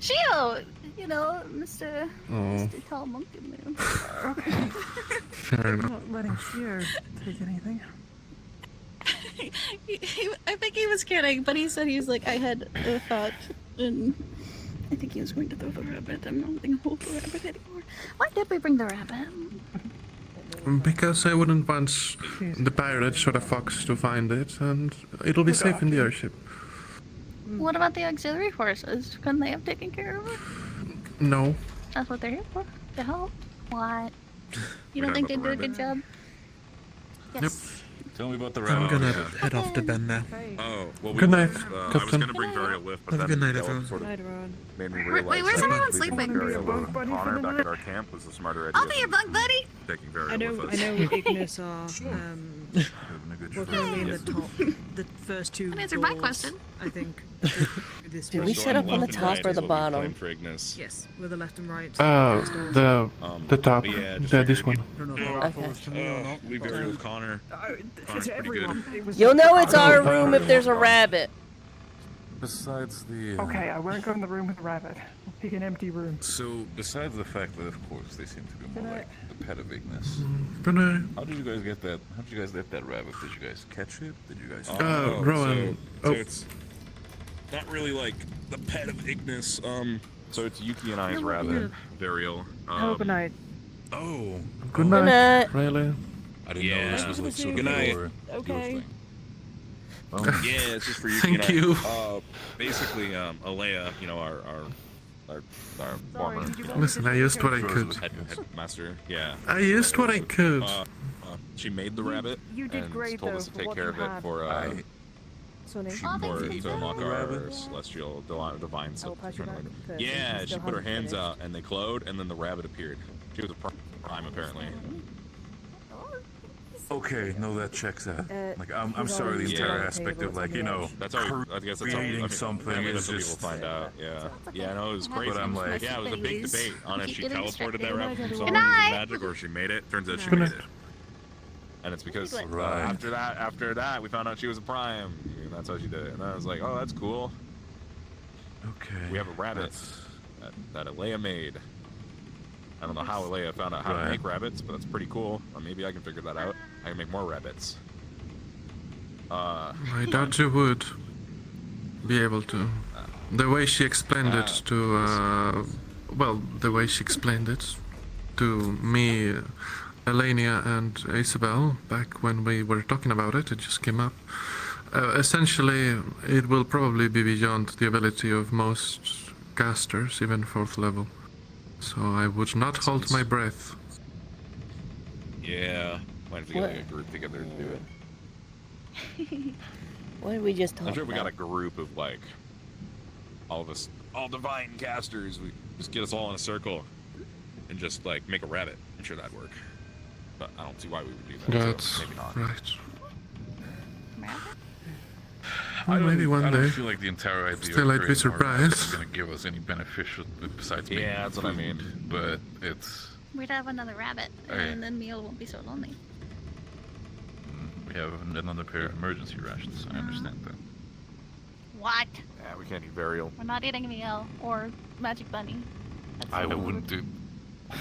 Gio, you know, Mr. Oh. Mr. Tall Monkey Man. Fair I'm enough. not letting Gio take anything. I think he was kidding, but he said he's like, I had a thought, and I think he was going to throw the rabbit. I'm not going to hold the rabbit anymore. Why did we bring the rabbit? Because I wouldn't want the pirates or the fox to find it, and it'll be safe in the airship. What about the auxiliary forces? Couldn't they have taken care of it? No. That's what they're here for, to help. What? You don't Forgot think they about did a the good job? Yes. Tell me about the I'm rabbit. gonna head off to bed now. Oh, well, Good night, I was Captain. going to bring Barry a lift, but Have a then good night, Caleb everyone. sort of Night, everyone. made me Wait, realize where's that everyone leaving sleeping? Barry Be a alone bunk buddy with for Connor the back night? at our camp was a smarter idea I'll be your than bunk buddy. taking Barry I know with us. Ignis are Having a good we're trip. currently in the top, the first two That answered my doors, question. I think. This Did one. we set up on the top or the bottom? For Ignis. Yes, with the left and right. Oh, the top. but yeah, just Yeah, this figured one. I don't know if Oh, that Okay. falls to me or not. Leave Barry with Connor. Connor's To pretty everyone. good. It was You'll know it's our Oh, room if there's a rabbit. Besides the. Okay, I won't go in the room with the rabbit. I'll pick an empty room. So, besides the fact that, of course, they seem to be more like the pet of Ignis. Good night. How did you guys get that? How did you guys get that rabbit? Did you guys catch it? Did you guys? Rowan. So Oh. it's not really like the pet of Ignis. So it's Yuki and I's rabbit, Varial. Oh, good night. Oh. Good Good night. night. Really? I didn't know this Yeah. was like See sort you of Good night. your Okay. thing. Yeah, it's just for Yuki Thank and I. you. Basically, Alea, you know, our former did you want Listen, I used what I could. headmaster. Yeah. I used what I could. She made the rabbit You did and great, told though, us to for take what care you of it had. for Sonny. to unlock The our rabbit? celestial divine I'll pass you back tournament. first. Yeah, You she still put her haven't hands finished. out and they glowed, and then the rabbit appeared. She was a prime apparently. Okay, no, that checks out. Like, I'm he's sorry, the already entire on aspect the of like, you table, know, That's how I guess that's how creating I mean, something I mean, is that's what just. people find out. Yeah, yeah, no, it was But crazy. I'm like- yeah, it was a big debate on if Keep she getting teleported distracted. that rabbit from Good somewhere night. using magic, or she made it. Turns out she Good made night. it. And it's because Right. after that, we found out she was a prime, and that's how she did it. And I was like, oh, that's cool. Okay. We have a rabbit that Alea made. I don't know how Alea found out how to Right. make rabbits, but that's pretty cool. Or maybe I can figure that out. I can make more rabbits. I doubt you would be able to. The way she explained it to, well, the way she explained it to me, Elenia, and Isabel back when we were talking about it, it just came up. Essentially, it will probably be beyond the ability of most casters, even 4th level. So I would not hold my breath. Yeah, might have to get What? like, a group together to do it. What did we just talk I'm sure if we got about? a group of like all of us, all divine casters, we just get us all in a circle and just like make a rabbit. I'm sure that'd work. But I don't see why we would do that. That's so maybe not. right. Well, maybe one I day. don't feel like the entire idea Still, of I'd be creating an organization is surprised. going to give us any beneficial besides making Yeah, that's what I food, mean. But it's We'd have another rabbit, Hey. and then Meal won't be so lonely. we have another pair of emergency rations. I understand that. What? Yeah, we can't eat burial. We're not eating Meal or Magic Bunny. That's I so wouldn't rude. do.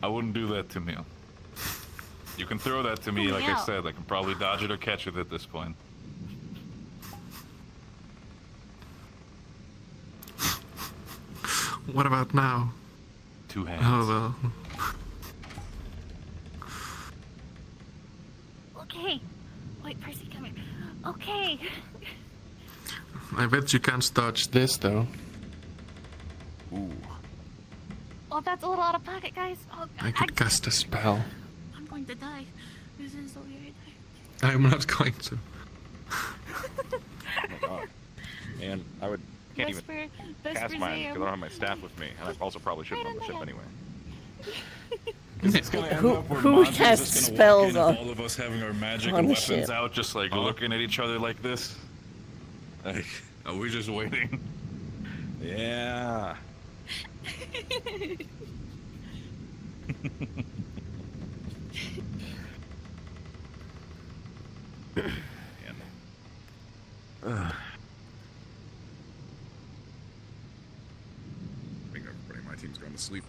I wouldn't do that to Meal. You can throw that to me, like I Meow. said. I can probably dodge it or catch it at this point. What about now? 2 hands. Oh well. Okay. Wait, Percy, come here. Okay. I bet you can't dodge this though. Ooh. Oh, that's a little out of pocket, guys. Oh, I could cast a spell. I'm going to die. This is so weird. I'm not going to. Oh my god. And I would can't even cast mine because I don't have my staff with me, and I also probably shouldn't on the ship anyway. Who casts spells on? All of us having our magic on and the weapons ship? out, just like looking at each other like this. Like, are we just waiting? Yeah. I think everybody in my team's gone to sleep.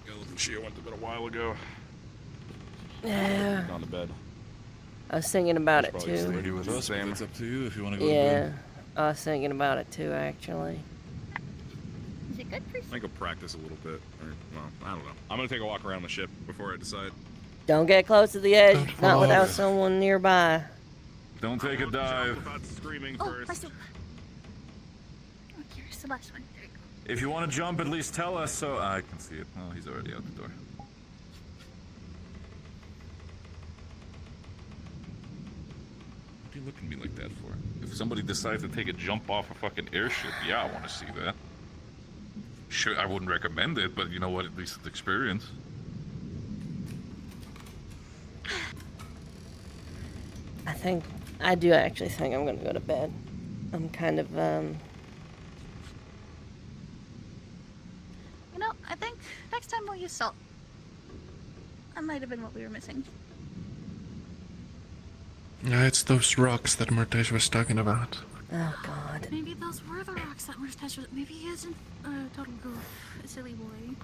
Gilliv and Shia went to bed a while ago. Yeah. Gone to bed. I was thinking about it Probably too. ready with us. Same. It's up to you if you want to go to Yeah, bed. I was thinking about it too, actually. Is it good for I think I'll practice a little bit. Or, well, I don't know. I'm gonna take a walk around the ship before I decide. Don't get close to the edge, Don't not fall without off. someone nearby. Don't take a dive. Screaming Percy. Oh, here's the last one. There you go. If you want to jump, at least tell us so I can see it. Oh, he's already out the door. What are you looking at me like that for? If somebody decides to take a jump off a fucking airship, yeah, I want to see that. Sure, I wouldn't recommend it, but you know what? At least it's experience. I do actually think I'm gonna go to bed. I'm kind of, You know, I think next time we'll use salt. That might have been what we were missing. Yeah, it's those rocks that Mertes was talking about. oh god. Maybe those were the rocks that were special. Maybe he isn't a total goof, a silly boy.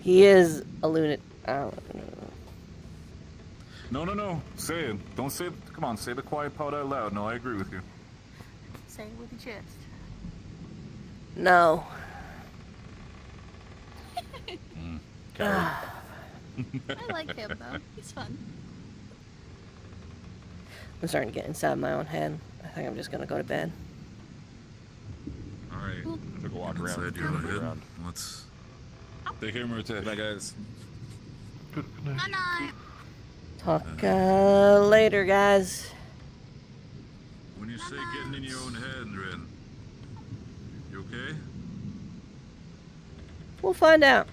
He is a lunatic. I don't know. No. Say it. Don't say it. Come on, say the quiet part out loud. No, I agree with you. Say it with your chest. No. I like him though. He's fun. I'm starting to get inside my own head. I think I'm just gonna go to bed. All right. I took a walk around. Inside your head. Let's take care, Mertes. Bye, guys. Good night. Good night. Talk later, guys. When you say getting in your own head, Ren, you okay? We'll find out.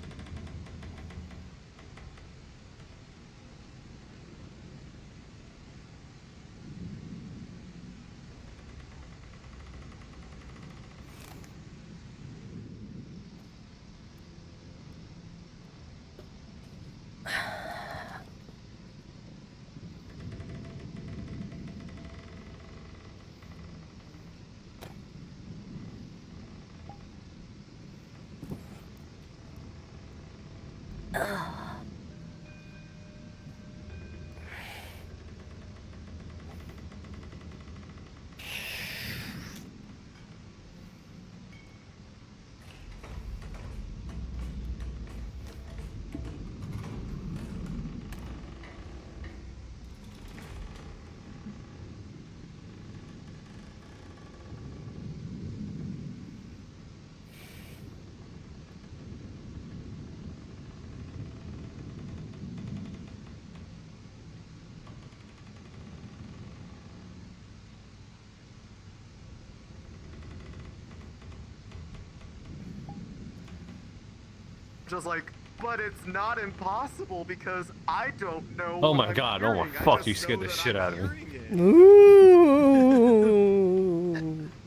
Just like but it's not impossible because I don't know. Oh what my I'm god, oh my hearing. I fuck, just you scared know the that shit I'm out of me. Ooh.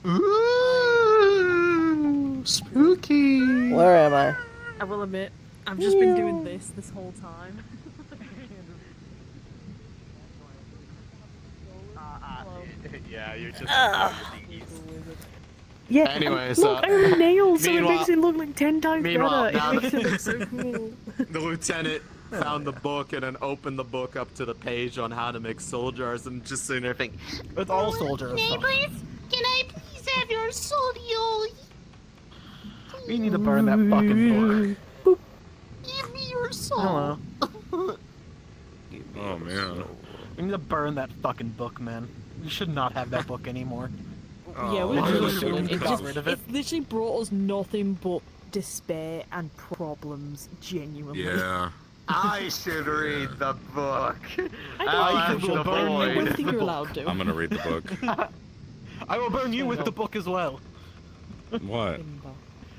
Ooh, spooky. Where am I? I will admit, I've just been doing this whole time. Yeah, you're just. Yeah. Anyways, look, I have nails, so it meanwhile- makes it look like 10 times meanwhile, better. now It makes that- it look so cool. The lieutenant found the book and then opened the book up to the page on how to make soul jars and just sitting there thinking, It's all soldier stuff. Can I please have your soul? We need to burn that fucking book. Give me your soul. Hello. Oh man. We need to burn that fucking book, man. We should not have that book anymore. Yeah, we Why really should shouldn't. we It got just, rid of it? it's literally brought us nothing but despair and problems, genuinely. Yeah. I should read the book. I Alan will the burn you Void. with you're allowed to. I'm gonna read the book. I will burn you with the book as well. What?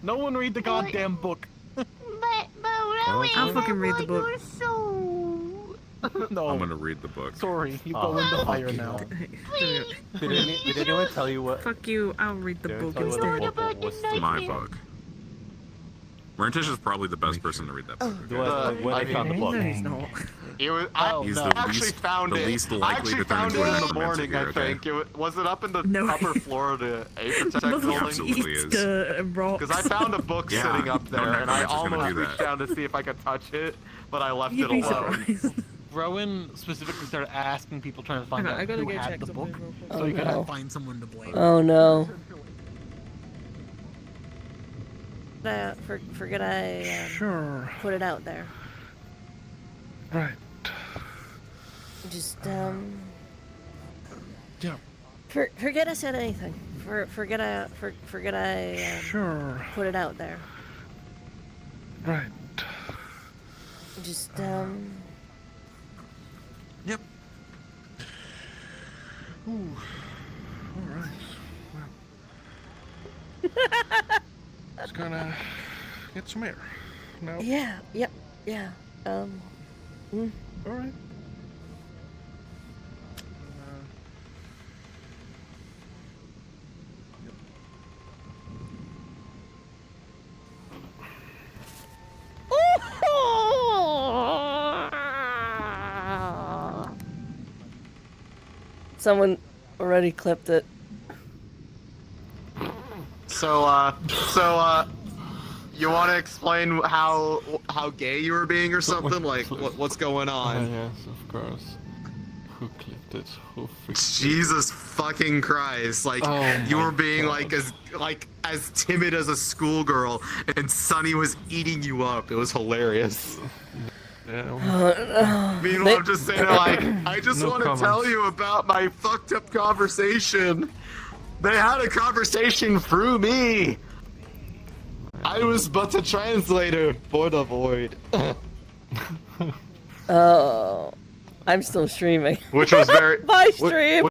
No one read the goddamn book. But Rowan, I'll fucking read the book. Your soul. No. I'm gonna read the book. Sorry, you go into fire now. Did anyone tell you what? Fuck you, I'll read the book It's instead. my book. Martish is probably the best person to read that book. When I found the book. No, he's not. It was, He's I the actually least- found the it. least I likely actually to turn found into it an in the necromancer morning. here, I okay? think was it up in the No. upper floor of the Apex building? absolutely is. Because I found a book Yeah, sitting up no there, and I necromancer's gonna almost do reached that. down to see if I could touch it, but I left You'd it be alone. surprised. Rowan specifically started asking people trying to find Hang on, out I gotta who go had check the book, something real quick. so Oh, you no. could find someone to blame. Oh no. Forget I Sure. put it out there. Right. Just Yeah. forget I said anything. Forget I Sure. put it out there. Right. Just Yep. Ooh. All right. Well. Just gonna get some air. No. Yeah. Yep. Yeah. All right. Someone already clipped it. So, you want to explain how gay you were being or something? Like, what's going on? Yes, of course. Who clipped it? Who fixed Jesus fucking Christ! Like, Oh you my were being God. as timid as a schoolgirl, and Sunny was eating you up. It was hilarious. Yeah. Meanwhile, I'm just saying, like, I just No want to comments. tell you about my fucked up conversation. They had a conversation through me. I was but a translator for the void. Oh, I'm still streaming. Which was very. Bye, stream.